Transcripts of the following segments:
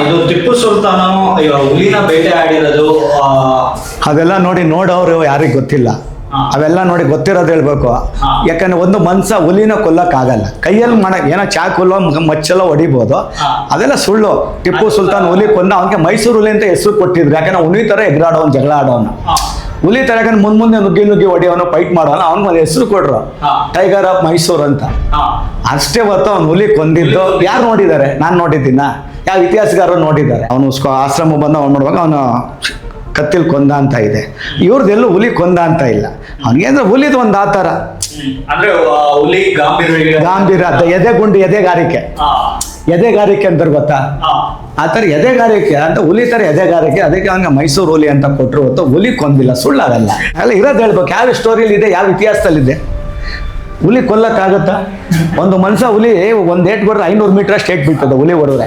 ಇದು ಟಿಪ್ಪು ಸುಲ್ತಾನು ಹುಲಿನ ಬೇಟೆ ಆಡಿರೋದು ಅವೆಲ್ಲ ನೋಡೋರು ಯಾರಿಗೆ ಗೊತ್ತಿಲ್ಲ. ಅವೆಲ್ಲ ನೋಡಿ ಗೊತ್ತಿರೋದು ಹೇಳ್ಬೇಕು. ಯಾಕಂದ್ರೆ ಒಂದು ಮನ್ಸ ಹುಲಿನ ಕೊಲ್ಲಕ್ಕಾಗಲ್ಲ, ಕೈಯಲ್ಲಿ ಏನೋ ಚಾಕುಲ್ಲೋ ಮಚ್ಚೆಲ್ಲ ಹೊಡಿಬೋದು. ಅದೆಲ್ಲ ಸುಳ್ಳು. ಟಿಪ್ಪು ಸುಲ್ತಾನ್ ಹುಲಿ ಕೊಂದ, ಅವನಿಗೆ ಮೈಸೂರು ಹುಲಿ ಅಂತ ಹೆಸರು ಕೊಟ್ಟಿದ್ರು. ಯಾಕಂದ್ರೆ ಹುಲಿ ತರ ಎಗರಾಡೋನು, ಜಗಳ ಆಡೋನು. ಹುಲಿ ತರ ಯಾಕಂದ್ರೆ ಮುಂದೆ ನುಗ್ಗಿ ಹೊಡಿಯೋನು, ಫೈಟ್ ಮಾಡೋನು. ಅವ್ನಿಗೆ ಒಂದು ಹೆಸರು ಕೊಡ್ರು, ಟೈಗರ್ ಆಫ್ ಮೈಸೂರು ಅಂತ. ಅಷ್ಟೇ ಹೊತ್ತು ಅವ್ನು ಹುಲಿ ಕೊಂದಿದ್ದು ಯಾರು ನೋಡಿದ್ದಾರೆ? ನಾನು ನೋಡಿದ್ದೀನ? ಯಾವ ಇತಿಹಾಸಗಾರರು ನೋಡಿದ್ದಾರೆ? ಅವನು ಆಶ್ರಮ ಬಂದ ಅವ್ನು ನೋಡುವಾಗ ಅವನು ಕತ್ತಿಲ್ ಕೊಂದ ಅಂತ ಇದೆ. ಇವ್ರದ್ದೆಲ್ಲೂ ಹುಲಿ ಕೊಂದ ಅಂತ ಇಲ್ಲ. ಅವ್ನಿಗೆ ಅಂದ್ರೆ ಹುಲಿದು ಒಂದು ಆ ಥರ ಅಂದ್ರೆ ಹುಲಿ ಗಾಂಭೀರ್ಯ ಅಂತ, ಎದೆಗಾರಿಕೆ ಅಂತಾರೆ ಗೊತ್ತಾ? ಆ ಥರ ಎದೆಗಾರಿಕೆ ಅಂತ, ಹುಲಿ ಥರ ಎದೆಗಾರಿಕೆ. ಅದಕ್ಕೆ ಅವ್ನಿಗೆ ಮೈಸೂರು ಹುಲಿ ಅಂತ ಕೊಟ್ಟರು ಹೊತ್ತು ಹುಲಿ ಕೊಂದಿಲ್ಲ. ಸುಳ್ಳಾಗಲ್ಲ. ಅಲ್ಲ ಇರೋದು ಹೇಳ್ಬೇಕು. ಯಾವ ಸ್ಟೋರಿಲಿ ಇದೆ, ಯಾವ ಇತಿಹಾಸದಲ್ಲಿದೆ? ಹುಲಿ ಕೊಲ್ಲಕ್ಕಾಗತ್ತಾ? ಒಂದು ಮನುಷ್ಯ ಹುಲಿ ಒಂದ್ ಏಟ್ ಕೊಡ್ರೆ 500 ಮೀಟರ್ ಅಷ್ಟು ಏಟ್ ಬೀಳ್ತದೆ ಹುಲಿ ಹೊಡೆದ್ರೆ.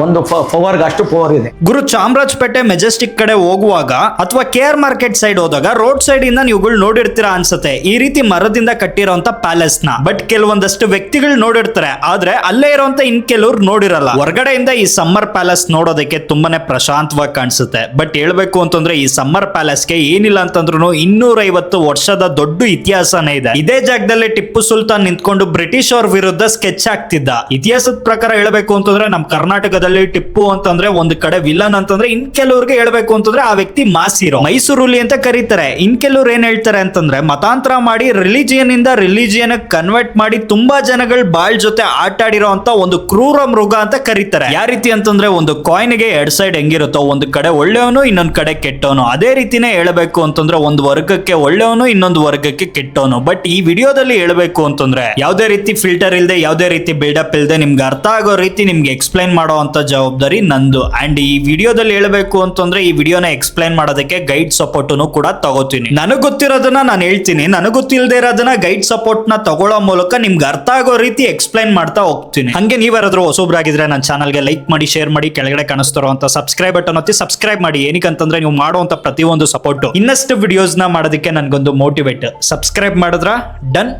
ಒಂದು ಪವರ್ಗೆ ಅಷ್ಟು ಪವರ್ ಇದೆ. ಗುರು, ಚಾಮರಾಜಪೇಟೆ ಮೆಜೆಸ್ಟಿಕ್ ಕಡೆ ಹೋಗುವಾಗ ಅಥವಾ KR ಮಾರ್ಕೆಟ್ ಸೈಡ್ ಹೋದಾಗ ರೋಡ್ ಸೈಡ್ ಇಂದ ನೀವುಗಳು ನೋಡಿರ್ತೀರಾ ಅನ್ಸುತ್ತೆ ಈ ರೀತಿ ಮರದಿಂದ ಕಟ್ಟಿರೋಂತ ಪ್ಯಾಲೇಸ್ ನ. ಬಟ್ ಕೆಲವೊಂದಷ್ಟು ವ್ಯಕ್ತಿಗಳು ನೋಡಿರ್ತಾರೆ, ಆದ್ರೆ ಅಲ್ಲೇ ಇರೋಂತ ಇನ್ ಕೆಲವ್ರು ನೋಡಿರಲ್ಲ. ಹೊರಗಡೆಯಿಂದ ಈ ಸಮ್ಮರ್ ಪ್ಯಾಲೇಸ್ ನೋಡೋದಕ್ಕೆ ತುಂಬಾನೇ ಪ್ರಶಾಂತವಾಗಿ ಕಾಣಿಸುತ್ತೆ. ಬಟ್ ಹೇಳ್ಬೇಕು ಅಂತಂದ್ರೆ ಈ ಸಮ್ಮರ್ ಪ್ಯಾಲೇಸ್ಗೆ ಏನಿಲ್ಲ ಅಂತಂದ್ರು 250 ವರ್ಷದ ದೊಡ್ಡ ಇತಿಹಾಸನೇ ಇದೆ. ಇದೇ ಜಾಗದಲ್ಲಿ ಟಿಪ್ಪು ಸುಲ್ತಾನ್ ನಿಂತ್ಕೊಂಡು ಬ್ರಿಟಿಷ್ ಅವ್ರ ವಿರುದ್ಧ ಸ್ಕೆಚ್ ಹಾಕ್ತಿದ್ದ. ಇತಿಹಾಸದ ಪ್ರಕಾರ ಹೇಳ್ಬೇಕು ಅಂತಂದ್ರೆ ನಮ್ಮ ಕರ್ನಾಟಕದಲ್ಲಿ ಟಿಪ್ಪು ಅಂತಂದ್ರೆ ಒಂದು ಕಡೆ ವಿಲನ್ ಅಂತಂದ್ರೆ, ಇನ್ ಕೆಲವ್ರಿಗೆ ಹೇಳ್ಬೇಕು ಅಂತಂದ್ರೆ ಆ ವ್ಯಕ್ತಿ ಮಾಸ್ ಹೀರೋ, ಮೈಸೂರು ಹುಲಿ ಅಂತ ಕರೀತಾರೆ. ಇನ್ ಕೆಲವ್ರು ಏನ್ ಹೇಳ್ತಾರೆ ಅಂತಂದ್ರೆ ಮತಾಂತರ ಮಾಡಿ ರಿಲಿಜಿಯನ್ ಇಂದ ರಿಲಿಜಿಯನ್ ಕನ್ವರ್ಟ್ ಮಾಡಿ ತುಂಬಾ ಜನಗಳು ಬಾಳ್ ಜೊತೆ ಆಟ ಆಡಿರೋ ಅಂತ ಒಂದು ಕ್ರೂರ ಮೃಗ ಅಂತ ಕರೀತಾರೆ. ಯಾವ ರೀತಿ ಅಂತಂದ್ರೆ ಒಂದು ಕಾಯಿನ್ಗೆ 2 ಸೈಡ್ ಹೆಂಗಿರುತ್ತೋ, ಒಂದು ಕಡೆ ಒಳ್ಳೆಯವನು ಇನ್ನೊಂದ್ ಕಡೆ ಕೆಟ್ಟವನು, ಅದೇ ರೀತಿನೇ ಹೇಳ್ಬೇಕು ಅಂತಂದ್ರೆ ಒಂದು ವರ್ಗಕ್ಕೆ ಒಳ್ಳೆಯವನು ಇನ್ನೊಂದು ವರ್ಗಕ್ಕೆ ಕೆಟ್ಟವನು. ಬಟ್ ಈ ವಿಡಿಯೋದಲ್ಲಿ ಹೇಳ್ಬೇಕು ಅಂತಂದ್ರೆ ಯಾವುದೇ ರೀತಿ ಫಿಲ್ಟರ್ ಇಲ್ಲದೆ, ಯಾವುದೇ ರೀತಿ ಬಿಲ್ಡಪ್ ಇಲ್ಲದೆ ನಿಮ್ಗೆ ಅರ್ಥ ಆಗೋ ರೀತಿ ನಿಮ್ಗೆ ಎಕ್ಸ್ಪ್ಲೈನ್ ಮಾಡೋ ಅಂತ ಜವಾಬ್ದಾರಿ ನಂದು. ಅಂಡ್ ಈ ವಿಡಿಯೋದಲ್ಲಿ ಹೇಳ್ಬೇಕು ಅಂತಂದ್ರೆ ಈ ವಿಡಿಯೋನ ಎಕ್ಸ್ಪ್ಲೈನ್ ಮಾಡೋದಕ್ಕೆ ಗೈಡ್ ಸಪೋರ್ಟ್ ಕೂಡ ತಗೋತೀನಿ. ನನಗ್ ಗೊತ್ತಿರೋದನ್ನ ನಾನು ಹೇಳ್ತೀನಿ, ನನಗ್ ಗೊತ್ತಿಲ್ಲದೆ ಇರೋದನ್ನ ಗೈಡ್ ಸಪೋರ್ಟ್ ನ ತಗೊಳ್ಳೋ ಮೂಲಕ ನಿಮ್ಗೆ ಅರ್ಥ ಆಗೋ ರೀತಿ ಎಕ್ಸ್ಪ್ಲೈನ್ ಮಾಡ್ತಾ ಹೋಗ್ತೀನಿ. ಹಂಗೆ ನೀವ್ಯಾರಾದ್ರೂ ಹೊಸಬ್ರಾಗಿದ್ರೆ ನನ್ನ ಚಾನಲ್ಗೆ ಲೈಕ್ ಮಾಡಿ, ಶೇರ್ ಮಾಡಿ, ಕೆಳಗಡೆ ಕಾಣಿಸ್ತಿರೋ ಅಂತ ಸಬ್ಸ್ಕ್ರೈಬ್ ಬಟನ್ ಒತ್ತಿ ಸಬ್ಸ್ಕ್ರೈಬ್ ಮಾಡಿ. ಏನಕ್ಕಂತಂದ್ರೆ ನೀವು ಮಾಡುವಂತ ಪ್ರತಿಯೊಂದು ಸಪೋರ್ಟ್ ಇನ್ನಷ್ಟು ವಿಡಿಯೋಸ್ ನ ಮಾಡೋದಕ್ಕೆ ನನ್ಗೊಂದು ಮೋಟಿವೇಟ್. ಸಬ್ಸ್ಕ್ರೈಬ್ ಮಾಡಿದ್ರ ಡನ್.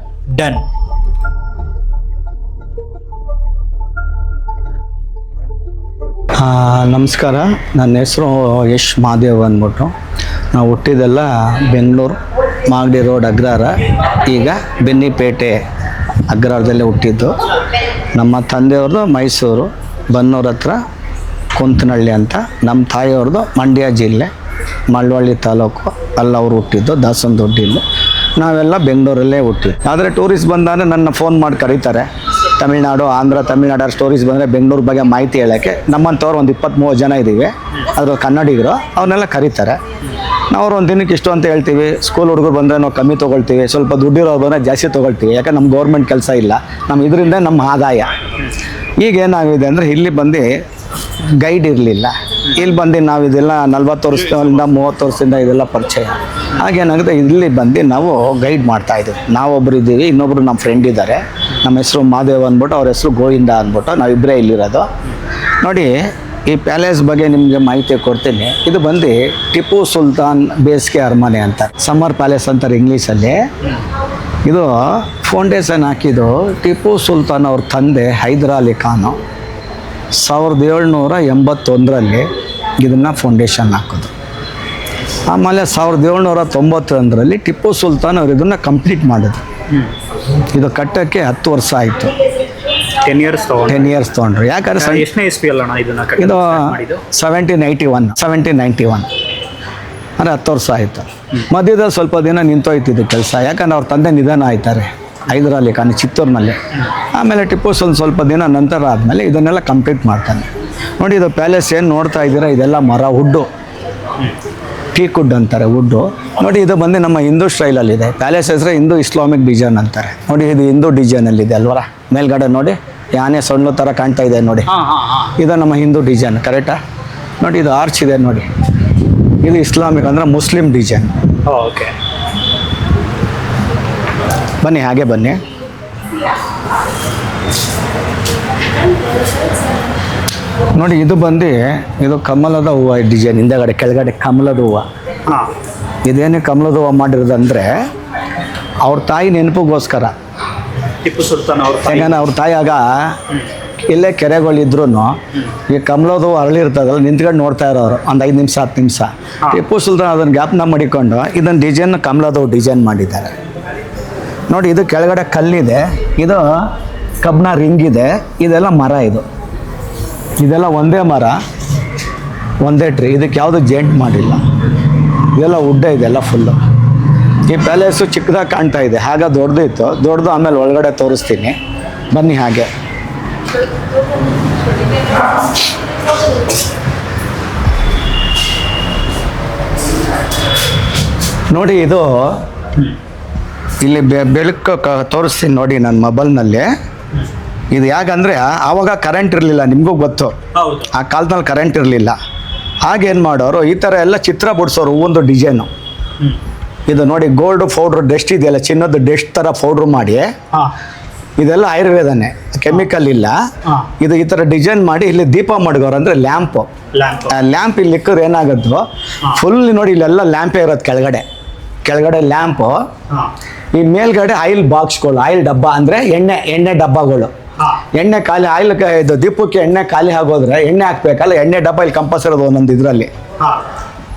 ನಮಸ್ಕಾರ, ನನ್ನ ಹೆಸರು ಯಶ್ ಮಹಾದೇವ್ ಅಂದ್ಬಿಟ್ಟು. ನಾವು ಹುಟ್ಟಿದೆಲ್ಲ ಬೆಂಗಳೂರು ಮಾಗಡಿ ರೋಡ್ ಅಗ್ರಹಾರ, ಈಗ ಬೆನ್ನಿಪೇಟೆ ಅಗ್ರಹಾರದಲ್ಲೇ ಹುಟ್ಟಿದ್ದು. ನಮ್ಮ ತಂದೆಯವ್ರದ್ದು ಮೈಸೂರು ಬನ್ನೂರ ಹತ್ರ ಕುಂತನಹಳ್ಳಿ ಅಂತ. ನಮ್ಮ ತಾಯಿಯವ್ರದ್ದು ಮಂಡ್ಯ ಜಿಲ್ಲೆ ಮಳವಳ್ಳಿ ತಾಲೂಕು, ಅಲ್ಲವರು ಹುಟ್ಟಿದ್ದು ದಾಸನದೊಡ್ಡಿಲ್ಲಿ. ನಾವೆಲ್ಲ ಬೆಂಗಳೂರಲ್ಲೇ ಹುಟ್ಟಿದ್ದು. ಆದರೆ ಟೂರಿಸ್ಟ್ ಬಂದಾಗ ನನ್ನ ಫೋನ್ ಮಾಡಿ ಕರೀತಾರೆ. ತಮಿಳ್ನಾಡು, ಆಂಧ್ರ, ತಮಿಳ್ನಾಡು ಸ್ಟೋರೀಸ್ ಬಂದರೆ ಬೆಂಗಳೂರು ಬಗ್ಗೆ ಮಾಹಿತಿ ಹೇಳೋಕ್ಕೆ. ನಮ್ಮಂಥವ್ರು ಒಂದು 20-30 ಜನ ಇದ್ದೀವಿ, ಅದ್ರ ಕನ್ನಡಿಗರು. ಅವ್ರನ್ನೆಲ್ಲ ಕರೀತಾರೆ. ನಾವು ಒಂದು ದಿನಕ್ಕೆ ಇಷ್ಟು ಅಂತ ಹೇಳ್ತೀವಿ. ಸ್ಕೂಲ್ ಹುಡುಗರು ಬಂದರೆ ನಾವು ಕಮ್ಮಿ ತೊಗೊಳ್ತೀವಿ, ಸ್ವಲ್ಪ ದುಡ್ಡಿರೋರು ಬಂದರೆ ಜಾಸ್ತಿ ತೊಗೊಳ್ತೀವಿ. ಯಾಕೆ ನಮ್ಮ ಗೌರ್ಮೆಂಟ್ ಕೆಲಸ ಇಲ್ಲ, ನಮ್ಮ ಇದರಿಂದ ನಮ್ಮ ಆದಾಯ. ಈಗೇನಾಗಿದೆ ಅಂದರೆ ಇಲ್ಲಿ ಬಂದು ಗೈಡ್ ಇರಲಿಲ್ಲ. ಇಲ್ಲಿ ಬಂದು ನಾವು ಇದೆಲ್ಲ 40 ವರ್ಷದಿಂದ 30 ವರ್ಷದಿಂದ ಇದೆಲ್ಲ ಪರಿಚಯ. ಹಾಗೇನಾಗುತ್ತೆ, ಇಲ್ಲಿ ಬಂದು ನಾವು ಗೈಡ್ ಮಾಡ್ತಾಯಿದ್ದೀವಿ. ನಾವೊಬ್ಬರು ಇದ್ದೀವಿ, ಇನ್ನೊಬ್ಬರು ನಮ್ಮ ಫ್ರೆಂಡ್ ಇದ್ದಾರೆ. ನಮ್ಮ ಹೆಸರು ಮಹಾದೇವ್ ಅಂದ್ಬಿಟ್ಟು, ಅವ್ರ ಹೆಸರು ಗೋವಿಂದ ಅಂದ್ಬಿಟ್ಟು. ನಾವಿಬ್ಬರೇ ಇಲ್ಲಿರೋದು. ನೋಡಿ, ಈ ಪ್ಯಾಲೇಸ್ ಬಗ್ಗೆ ನಿಮಗೆ ಮಾಹಿತಿ ಕೊಡ್ತೀನಿ. ಇದು ಬಂದು ಟಿಪ್ಪು ಸುಲ್ತಾನ್ ಬೇಸಿಗೆ ಅರಮನೆ ಅಂತ, ಸಮ್ಮರ್ ಪ್ಯಾಲೇಸ್ ಅಂತಾರೆ ಇಂಗ್ಲೀಷಲ್ಲಿ. ಇದು ಫೌಂಡೇಶನ್ ಹಾಕಿದ್ದು ಟಿಪ್ಪು ಸುಲ್ತಾನ್ ಅವ್ರ ತಂದೆ ಹೈದರ್ ಅಲಿ ಖಾನು 1781ರಲ್ಲಿ ಇದನ್ನು ಫೌಂಡೇಶನ್ ಹಾಕೋದು. ಆಮೇಲೆ 1791ರಲ್ಲಿ ಟಿಪ್ಪು ಸುಲ್ತಾನ್ ಅವರು ಇದನ್ನು ಕಂಪ್ಲೀಟ್ ಮಾಡಿದ್ರು. ಇದು ಕಟ್ಟೋಕ್ಕೆ 10 ವರ್ಷ ಆಯಿತು. 10 ಇಯರ್ಸ್ ತೊಗೊಂಡ್ರು. ಯಾಕಂದರೆ ಇದು 1791 ಅಂದರೆ 10 ವರ್ಷ ಆಯಿತು. ಮಧ್ಯದಲ್ಲಿ ಸ್ವಲ್ಪ ದಿನ ನಿಂತೋಯ್ತಿದ್ದು ಕೆಲಸ. ಯಾಕಂದ್ರೆ ಅವ್ರ ತಂದೆ ನಿಧನ ಆಯ್ತಾರೆ, ಹೈದರ್ ಅಲಿ ಖಾನ್, ಚಿತ್ತೂರಿನಲ್ಲಿ. ಆಮೇಲೆ ಟಿಪ್ಪು ಸ್ವಲ್ಪ ದಿನ ನಂತರ ಆದಮೇಲೆ ಇದನ್ನೆಲ್ಲ ಕಂಪ್ಲೀಟ್ ಮಾಡ್ತಾನೆ. ನೋಡಿ, ಇದು ಪ್ಯಾಲೇಸ್ ಏನು ನೋಡ್ತಾ ಇದ್ದೀರಾ, ಇದೆಲ್ಲ ಮರ, ವುಡ್ಡು, ಟೀಕ್ ವುಡ್ ಅಂತಾರೆ, ವುಡ್ಡು. ನೋಡಿ, ಇದು ಬಂದು ನಮ್ಮ ಹಿಂದೂ ಸ್ಟೈಲಲ್ಲಿದೆ. ಪ್ಯಾಲೇಸ್ ಹೆಸರು ಹಿಂದೂ ಇಸ್ಲಾಮಿಕ್ ಡಿಸೈನ್ ಅಂತಾರೆ. ನೋಡಿ, ಇದು ಹಿಂದೂ ಡಿಸೈನಲ್ಲಿದೆ ಅಲ್ವರ. ಮೇಲ್ಗಡೆ ನೋಡಿ ಯಾನೇ ಸಣ್ಣ ಥರ ಕಾಣ್ತಾ ಇದೆ ನೋಡಿ, ಇದು ನಮ್ಮ ಹಿಂದೂ ಡಿಸೈನ್, ಕರೆಕ್ಟಾ? ನೋಡಿ, ಇದು ಆರ್ಚ್ ಇದೆ ನೋಡಿ, ಇದು ಇಸ್ಲಾಮಿಕ್ ಅಂದರೆ ಮುಸ್ಲಿಂ ಡಿಸೈನ್. ಓಕೆ, ಬನ್ನಿ, ಹಾಗೆ ಬನ್ನಿ. ನೋಡಿ, ಇದು ಬಂದು ಇದು ಕಮಲದ ಹೂವು ಡಿಸೈನ್. ಹಿಂದೆಗಡೆ ಕೆಳಗಡೆ ಕಮಲದ ಹೂವು. ಇದೇನೇ ಕಮಲದ ಹೂವು ಮಾಡಿರೋದಂದರೆ ಅವ್ರ ತಾಯಿ ನೆನಪಿಗೋಸ್ಕರ. ಟಿಪ್ಪು ಸುಲ್ತಾನ್ ಯಾಕಂದ್ರೆ ಅವ್ರ ತಾಯಿ ಆಗ ಇಲ್ಲೇ ಕೆರೆಗಳಿದ್ರು ಈ ಕಮಲದು ಅರಳಿರ್ತದಲ್ಲ ನಿಂತ್ಕೊಂಡು ನೋಡ್ತಾ ಇರೋರು ಒಂದು 5 ನಿಮಿಷ 10 ನಿಮಿಷ. ಟಿಪ್ಪು ಸುಲ್ತಾನ್ ಅದನ್ನು ಜ್ಞಾಪನ ಮಾಡಿಕೊಂಡು ಇದನ್ನು ಡಿಸೈನ್ ಕಮಲದು ಡಿಸೈನ್ ಮಾಡಿದ್ದಾರೆ ನೋಡಿ. ಇದು ಕೆಳಗಡೆ ಕಲ್ಲಿದೆ, ಇದು ಕಬ್ಬಿಣ ರಿಂಗ್ ಇದೆ, ಇದೆಲ್ಲ ಮರ, ಇದೆಲ್ಲ ಒಂದೇ ಮರ ಒಂದೇ ಟ್ರೀ, ಇದಕ್ಕೆ ಯಾವುದು ಜೇಂಟ್ ಮಾಡಿಲ್ಲ, ಇದೆಲ್ಲ ಉಡ್ಡೆ ಇದೆಲ್ಲ ಫುಲ್ಲು. ಈ ಪ್ಯಾಲೇಸು ಚಿಕ್ಕದಾಗಿ ಕಾಣ್ತಾ ಇದೆ, ಹಾಗೆ ದೊಡ್ಡದಿತ್ತು, ದೊಡ್ಡದು ಆಮೇಲೆ ಒಳಗಡೆ ತೋರಿಸ್ತೀನಿ ಬನ್ನಿ. ಹಾಗೆ ನೋಡಿ, ಇದು ಇಲ್ಲಿ ಬೆಳಕು ತೋರಿಸ್ತೀನಿ ನೋಡಿ ನನ್ನ ಮೊಬೈಲ್ನಲ್ಲಿ. ಇದು ಯಾಕಂದರೆ ಆವಾಗ ಕರೆಂಟ್ ಇರಲಿಲ್ಲ, ನಿಮಗೂ ಗೊತ್ತು, ಆ ಕಾಲದಲ್ಲಿ ಕರೆಂಟ್ ಇರಲಿಲ್ಲ. ಆಗೇನು ಮಾಡೋರು ಈ ಥರ ಎಲ್ಲ ಚಿತ್ರ ಬಿಡಿಸೋರು, ಹೂವೊಂದು ಡಿಸೈನು. ಇದು ನೋಡಿ ಗೋಲ್ಡ್ ಪೌಡ್ರ್ ಡಸ್ಟ್ ಇದೆಯಲ್ಲ, ಚಿನ್ನದ ಡಸ್ಟ್ ಥರ ಪೌಡ್ರ್ ಮಾಡಿ, ಇದೆಲ್ಲ ಆಯುರ್ವೇದನೇ, ಕೆಮಿಕಲ್ ಇಲ್ಲ. ಇದು ಈ ಥರ ಡಿಸೈನ್ ಮಾಡಿ ಇಲ್ಲಿ ದೀಪ ಮಡ್ಗೋರು, ಅಂದರೆ ಲ್ಯಾಂಪು. ಲ್ಯಾಂಪ್ ಇಲ್ಲಿ ಇಕ್ಕರು ಏನಾಗತ್ತೋ ಫುಲ್ ನೋಡಿ, ಇಲ್ಲೆಲ್ಲ ಲ್ಯಾಂಪೇ ಇರೋದು, ಕೆಳಗಡೆ ಲ್ಯಾಂಪು. ಈ ಮೇಲ್ಗಡೆ ಆಯಿಲ್ ಬಾಕ್ಸ್ಗಳು, ಆಯಿಲ್ ಡಬ್ಬ ಅಂದರೆ ಎಣ್ಣೆ ಡಬ್ಬಗಳು. ಎಣ್ಣೆ ಖಾಲಿ, ಆಯಿಲ್ ಇದು ದೀಪಕ್ಕೆ ಎಣ್ಣೆ ಖಾಲಿ ಆಗೋದ್ರೆ ಎಣ್ಣೆ ಹಾಕ್ಬೇಕಲ್ಲ, ಎಣ್ಣೆ ಡಬ್ಬ ಇಲ್ಲಿ ಕಂಪಲ್ಸರಿ ಇರೋದು ಒಂದೊಂದು ಇದರಲ್ಲಿ.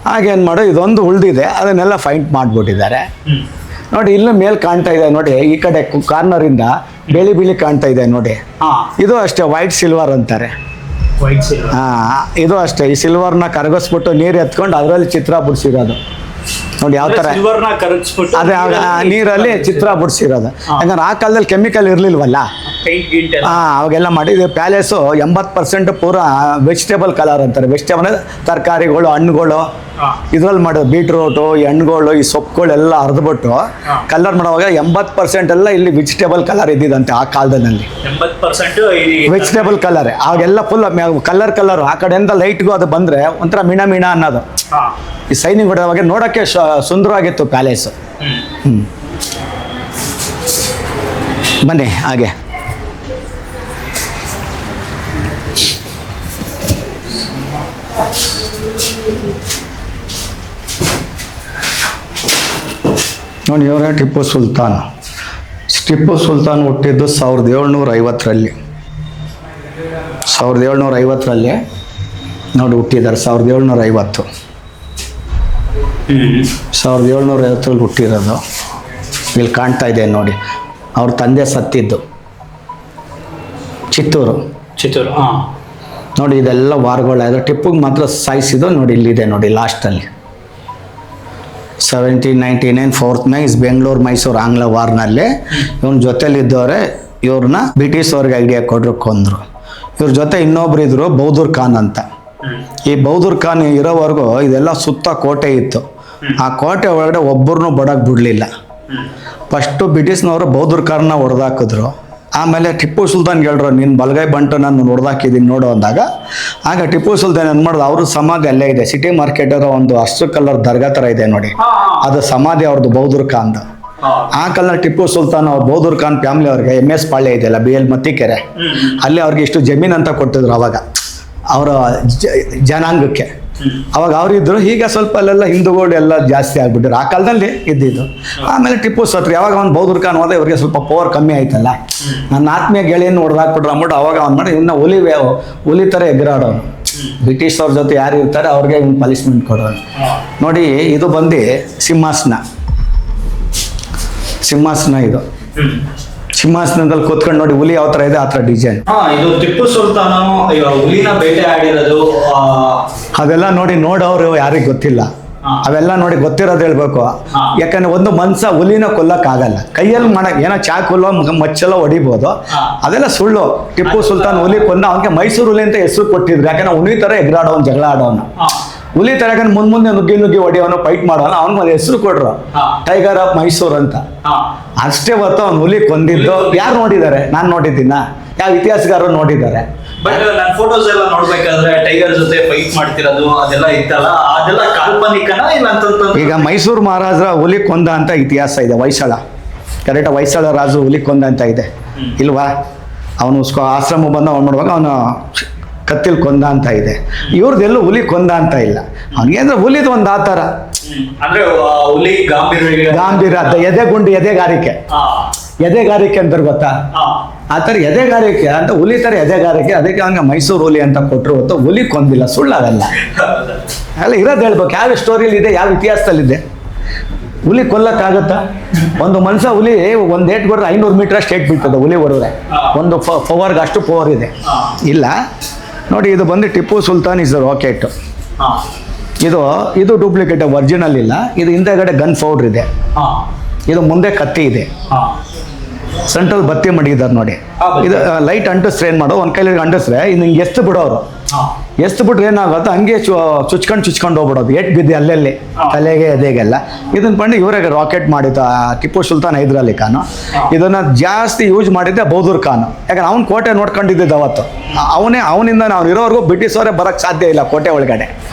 ಹಾಗೇನು ಮಾಡೋ, ಇದೊಂದು ಉಳಿದಿದೆ, ಅದನ್ನೆಲ್ಲ ಫೈಂಟ್ ಮಾಡಿಬಿಟ್ಟಿದ್ದಾರೆ ನೋಡಿ. ಇಲ್ಲೂ ಮೇಲ್ ಕಾಣ್ತಾ ಇದೆ ನೋಡಿ, ಈ ಕಡೆ ಕಾರ್ನರಿಂದ ಬಿಳಿ ಕಾಣ್ತಾ ಇದೆ ನೋಡಿ. ಇದು ಅಷ್ಟೇ ವೈಟ್ ಸಿಲ್ವರ್ ಅಂತಾರೆ. ಇದು ಅಷ್ಟೇ, ಈ ಸಿಲ್ವರ್ನ ಕರಗಿಸ್ಬಿಟ್ಟು ನೀರು ಎತ್ಕೊಂಡು ಅದರಲ್ಲಿ ಚಿತ್ರ ಬಿಡಿಸಿರೋದು ನೋಡಿ. ಯಾವ ಥರ ಅದೇ ನೀರಲ್ಲಿ ಚಿತ್ರ ಬಿಡಿಸಿರೋದು, ಯಾಕಂದ್ರೆ ಆ ಕಾಲದಲ್ಲಿ ಕೆಮಿಕಲ್ ಇರಲಿಲ್ವಲ್ಲ. ಅವಾಗೆಲ್ಲ ಮಾಡಿ. ಇದು ಪ್ಯಾಲೇಸು 80% ಪೂರ ವೆಜಿಟೇಬಲ್ ಕಲರ್ ಅಂತಾರೆ. ವೆಜಿಟೇಬಲ್ ತರಕಾರಿಗಳು, ಹಣ್ಣುಗಳು ಇದ್ರಲ್ಲಿ ಮಾಡೋದು. ಬೀಟ್ರೂಟು, ಈ ಹಣ್ಣುಗಳು, ಈ ಸೊಪ್ಪುಗಳೆಲ್ಲ ಅರ್ದ್ಬಿಟ್ಟು ಕಲರ್ ಮಾಡುವಾಗ 80% ಎಲ್ಲ ಇಲ್ಲಿ ವೆಜಿಟೇಬಲ್ ಕಲರ್ ಇದ್ದಿದ್ದಂತೆ ಆ ಕಾಲದಲ್ಲಿ. ವೆಜಿಟೇಬಲ್ ಕಲರ್ ಅವಾಗೆಲ್ಲ ಫುಲ್ ಕಲರ್. ಆ ಕಡೆಯಿಂದ ಲೈಟ್ಗೂ ಅದು ಬಂದರೆ ಒಂಥರ ಮೀಣ ಅನ್ನೋದು. ಈ ಸೈನಿಂಗ್ ಹೊಡೆದವಾಗ ನೋಡೋಕ್ಕೆ ಸುಂದರವಾಗಿತ್ತು ಪ್ಯಾಲೇಸು. ಬನ್ನಿ ಹಾಗೆ. ನೋಡಿ, ಇವರೇ ಟಿಪ್ಪು ಸುಲ್ತಾನ್. ಟಿಪ್ಪು ಸುಲ್ತಾನ್ ಹುಟ್ಟಿದ್ದು 1750ರಲ್ಲಿ. 1750ರಲ್ಲಿ ನೋಡಿ ಹುಟ್ಟಿದ್ದಾರೆ. 1750 1750ರಲ್ಲಿ ಹುಟ್ಟಿರೋದು. ಇಲ್ಲಿ ಕಾಣ್ತಾ ಇದೆ ನೋಡಿ, ಅವ್ರ ತಂದೆ ಸತ್ತಿದ್ದು ಚಿತ್ತೂರು. ನೋಡಿ, ಇದೆಲ್ಲ ವಾರ್ಗಳಾದ್ರೆ ಟಿಪ್ಪುಗೆ ಮಾತ್ರ ಸಾಯಿಸಿದ್ದು ನೋಡಿ. ಇಲ್ಲಿದೆ ನೋಡಿ ಲಾಸ್ಟಲ್ಲಿ 1799 4th ಮೇ ಬೆಂಗಳೂರು ಮೈಸೂರು ಆಂಗ್ಲ ವಾರ್ನಲ್ಲಿ ಇವನ ಜೊತೆಲಿದ್ದವರೇ ಇವ್ರನ್ನ ಬ್ರಿಟಿಷ್ ಅವ್ರಿಗೆ ಐಡಿಯಾ ಕೊಟ್ಟರು, ಕೊಂದರು. ಇವ್ರ ಜೊತೆ ಇನ್ನೊಬ್ರು ಇದ್ರು, ಬೌದೂರ್ ಖಾನ್ ಅಂತ. ಈ ಬೌದೂರ್ ಖಾನ್ ಇರೋವರೆಗೂ ಇದೆಲ್ಲ ಸುತ್ತ ಕೋಟೆ ಇತ್ತು. ಆ ಕೋಟೆ ಒಳಗಡೆ ಒಬ್ಬರನ್ನೂ ಬಡಕ್ಕೆ ಬಿಡಲಿಲ್ಲ. ಫಸ್ಟು ಬ್ರಿಟಿಷ್ನವರು ಬೌದೂರ್ ಖಾನ್ನ ಹೊಡೆದಾಕಿದ್ರು. ಆಮೇಲೆ ಟಿಪ್ಪು ಸುಲ್ತಾನ್ ಹೇಳ್ರು, ನೀನು ಬಲಗೈ ಬಂಟು ನಾನು ಹೊಡೆದಾಕಿದ್ದೀನಿ ನೋಡು ಅಂದಾಗ, ಆಗ ಟಿಪ್ಪು ಸುಲ್ತಾನ್ ಏನು ಮಾಡೋದು, ಅವ್ರ ಸಮಾಧಿ ಅಲ್ಲೇ ಇದೆ. ಸಿಟಿ ಮಾರ್ಕೆಟ್ ಒಂದು ಹಸಿರು ಕಲರ್ ದರ್ಗಾ ಥರ ಇದೆ ನೋಡಿ, ಅದು ಸಮಾಧಿ ಅವ್ರದ್ದು ಬೌದೂರ್ ಖಾನ್ದು. ಆ ಕಾಲದಲ್ಲಿ ಟಿಪ್ಪು ಸುಲ್ತಾನ್ ಅವ್ರು ಬೌದೂರ್ ಖಾನ್ ಫ್ಯಾಮಿಲಿ ಅವ್ರಿಗೆ MS ಪಾಳ್ಯ ಇದೆಯಲ್ಲ, BL ಮತ್ತಿಕೆರೆ, ಅಲ್ಲಿ ಅವ್ರಿಗೆ ಇಷ್ಟು ಜಮೀನು ಅಂತ ಕೊಟ್ಟಿದ್ರು ಅವಾಗ ಅವರ ಜನಾಂಗಕ್ಕೆ. ಅವಾಗ ಅವರಿದ್ರು. ಈಗ ಸ್ವಲ್ಪ ಅಲ್ಲೆಲ್ಲ ಹಿಂದೂಗಳು ಎಲ್ಲ ಜಾಸ್ತಿ ಆಗ್ಬಿಟ್ಟಿರು, ಆ ಕಾಲದಲ್ಲಿ ಇದ್ದಿದ್ದು. ಆಮೇಲೆ ಟಿಪ್ಪು ಸತ್ರು. ಯಾವಾಗ ಅವ್ನು ಬೌದೂರ್ ಖಾನ್ ಹೋದ, ಇವ್ರಿಗೆ ಸ್ವಲ್ಪ ಪವರ್ ಕಮ್ಮಿ ಆಯ್ತಲ್ಲ, ನನ್ನ ಆತ್ಮೀಯ ಗೆಳೆಯನ್ನು ಹೊಡೆದಾಕ್ಬಿಟ್ರು ಅಂದ್ಬಿಟ್ಟು ಅವಾಗ ಅವ್ನು ಮಾಡಿ ಇನ್ನು ಹುಲಿ ಥರ ಎಗರಾಡೋನು. ಬ್ರಿಟಿಷ್ ಅವ್ರ ಜೊತೆ ಯಾರು ಇರ್ತಾರೆ ಅವ್ರಿಗೆ ಇವ್ನು ಪನಿಷ್ಮೆಂಟ್ ಕೊಡೋನು ನೋಡಿ. ಇದು ಬಂದು ಸಿಂಹಾಸನ ಇದು. ಸಿಂಹಾಸನದಲ್ಲಿ ಕೂತ್ಕೊಂಡು ನೋಡಿ, ಹುಲಿ ಯಾವ ಥರ ಇದೆ ಆ ಥರ ಡಿಸೈನ್. ಇದು ಟಿಪ್ಪು ಸುಲ್ತಾನು ಹುಲಿನ ಬೇಟೆ ಆಡಿರೋದು ಅದೆಲ್ಲ ನೋಡೋರು ಯಾರಿಗೆ ಗೊತ್ತಿಲ್ಲ. ಅವೆಲ್ಲ ನೋಡಿ ಗೊತ್ತಿರೋದು ಹೇಳ್ಬೇಕು. ಯಾಕಂದ್ರೆ ಒಂದು ಮನ್ಸ ಹುಲಿನ ಕೊಲ್ಲಕ್ಕಾಗಲ್ಲ, ಕೈಯಲ್ಲಿ ಏನೋ ಚಾಕುಲ್ಲೋ ಮಚ್ಚಲ್ಲೋ ಹೊಡಿಬೋದು, ಅದೆಲ್ಲ ಸುಳ್ಳು. ಟಿಪ್ಪು ಸುಲ್ತಾನ್ ಹುಲಿ ಕೊಂದ, ಅವನಿಗೆ ಮೈಸೂರು ಹುಲಿ ಅಂತ ಹೆಸರು ಕೊಟ್ಟಿದ್ರು. ಯಾಕಂದ್ರೆ ಹುಲಿ ಥರ ಎಗರಾಡೋನು, ಜಗಳ ಆಡೋನು. ಹುಲಿ ಥರ ಯಾಕಂದ್ರೆ ಮುಂದೆ ನುಗ್ಗಿ ಹೊಡಿಯೋನು, ಫೈಟ್ ಮಾಡೋನು, ಅವ್ನಿಗೆ ಒಂದು ಹೆಸರು ಕೊಡ್ರು, ಟೈಗರ್ ಆಫ್ ಮೈಸೂರು ಅಂತ. ಅಷ್ಟೇ ಹೊತ್ತು ಅವ್ನು ಹುಲಿ ಕೊಂದಿದ್ದು ಯಾರು ನೋಡಿದ್ದಾರೆ? ನಾನು ನೋಡಿದ್ದೀನ, ಯಾವ ಇತಿಹಾಸಗಾರರು ನೋಡಿದ್ದಾರೆ. ಬಟ್ ನನ್ನ ಫೋಟೋಸ್ ಎಲ್ಲ ನೋಡ್ಬೇಕಾದ್ರೆ ಟೈಗರ್ ಜೊತೆ ಫೈಟ್ ಮಾಡ್ತಿರೋದು ಅದೆಲ್ಲ ಇತ್ತಲ್ಲ, ಅದೆಲ್ಲ ಕಾಲ್ಪನಿಕನ ಇಲ್ಲ ಅಂತ? ಈಗ ಮೈಸೂರು ಮಹಾರಾಜರ ಹುಲಿ ಕೊಂದ ಅಂತ ಇತಿಹಾಸ ಇದೆ. ಹೊಯ್ಸಳ, ಕರೆಕ್ಟ್, ಹೊಯ್ಸಳ ರಾಜರು ಹುಲಿ ಕೊಂದ ಅಂತ ಇದೆ ಇಲ್ವಾ? ಅವನು ಆಶ್ರಮ ಬಂದ ಅವ್ನು ಮಾಡುವಾಗ ಅವನು ಕತ್ತಿಲ್ ಕೊಂದ ಅಂತ ಇದೆ. ಇವ್ರದ್ದೆಲ್ಲೂ ಹುಲಿ ಕೊಂದ ಅಂತ ಇಲ್ಲ. ಅವನಿಗೆ ಅಂದ್ರೆ ಹುಲಿದು ಒಂದು ಆ ಥರ ಅಂದ್ರೆ ಹುಲಿ ಗಾಂಭೀರ್ಯ, ಎದೆಗುಂಡು, ಎದೆಗಾರಿಕೆ. ಎದೆಗಾರಿಕೆ ಅಂತಾರೆ ಗೊತ್ತಾ, ಆ ಥರ ಎದೆಗಾರಿಕೆ ಅಂತ ಹುಲಿ ಥರ ಎದೆಗಾರಿಕೆ, ಅದಕ್ಕೆ ಹಂಗೆ ಮೈಸೂರು ಹುಲಿ ಅಂತ ಕೊಟ್ಟರು ಹೊತ್ತು ಹುಲಿ ಕೊಂದಿಲ್ಲ, ಸುಳ್ಳಾಗಲ್ಲ. ಅಲ್ಲ ಇರೋದು ಹೇಳ್ಬೇಕು, ಯಾವ ಸ್ಟೋರಿಲಿ ಇದೆ, ಯಾವ ಇತಿಹಾಸದಲ್ಲಿದೆ. ಹುಲಿ ಕೊಲ್ಲಕ್ಕಾಗತ್ತಾ? ಒಂದು ಮನುಷ್ಯ ಹುಲಿ ಒಂದು ಏಟ್ ಕೊಡ್ರೆ 500 ಮೀಟರ್ ಅಷ್ಟು ಏಟ್ ಬೀಳ್ತದೆ ಹುಲಿ ಹೊಡೆದ್ರೆ, ಒಂದು ಪವರ್ಗೆ ಅಷ್ಟು ಪವರ್ ಇದೆ. ಇಲ್ಲ ನೋಡಿ, ಇದು ಬಂದು ಟಿಪ್ಪು ಸುಲ್ತಾನ್ ಇಸ್ ರಾಕೆಟ್. ಇದು ಡೂಪ್ಲಿಕೇಟ್, ಒರಿಜಿನಲ್ ಇಲ್ಲ. ಇದು ಹಿಂದೆಗಡೆ ಗನ್ ಪೌಡ್ರ್ ಇದೆ, ಇದು ಮುಂದೆ ಕತ್ತಿ ಇದೆ, ಸೆಂಟ್ರಲ್ ಬತ್ತಿ ಮಡಗಿದ್ದಾರೆ ನೋಡಿ. ಇದು ಲೈಟ್ ಅಂಟಿಸ್ರೆ ಏನು ಮಾಡೋ, ಒಂದು ಕೈಲಿ ಅಂಟಿಸ್ರೆ ಇನ್ನು ಹಿಂಗೆ ಎಷ್ಟು ಬಿಡೋರು, ಎಷ್ಟು ಬಿಟ್ರೆ ಏನಾಗುತ್ತೆ ಹಂಗೆ ಚುಚ್ಕೊಂಡು ಹೋಗ್ಬಿಡೋದು, ಏಟ್ ಬಿದ್ದು ಅಲ್ಲೆಲ್ಲಿ ತಲೆಗೆ ಎದೆಗೆಲ್ಲ. ಇದನ್ನ ಬಂದು ಇವರಾಗ ರಾಕೆಟ್ ಮಾಡಿದ್ದ ಟಿಪ್ಪು ಸುಲ್ತಾನ್ ಹೈದರಾಲಿ ಖಾನು. ಇದನ್ನ ಜಾಸ್ತಿ ಯೂಸ್ ಮಾಡಿದ್ದೆ ಬಹದ್ದೂರ್ ಖಾನ್, ಯಾಕಂದ್ರೆ ಅವ್ನು ಕೋಟೆ ನೋಡ್ಕೊಂಡಿದ್ದ ಅವತ್ತು. ಅವನಿಂದ ನಾವು ಇರೋವರೆಗೂ ಬ್ರಿಟಿಷರೇ ಬರಕ್ಕೆ ಸಾಧ್ಯ ಇಲ್ಲ ಕೋಟೆ ಒಳಗಡೆ.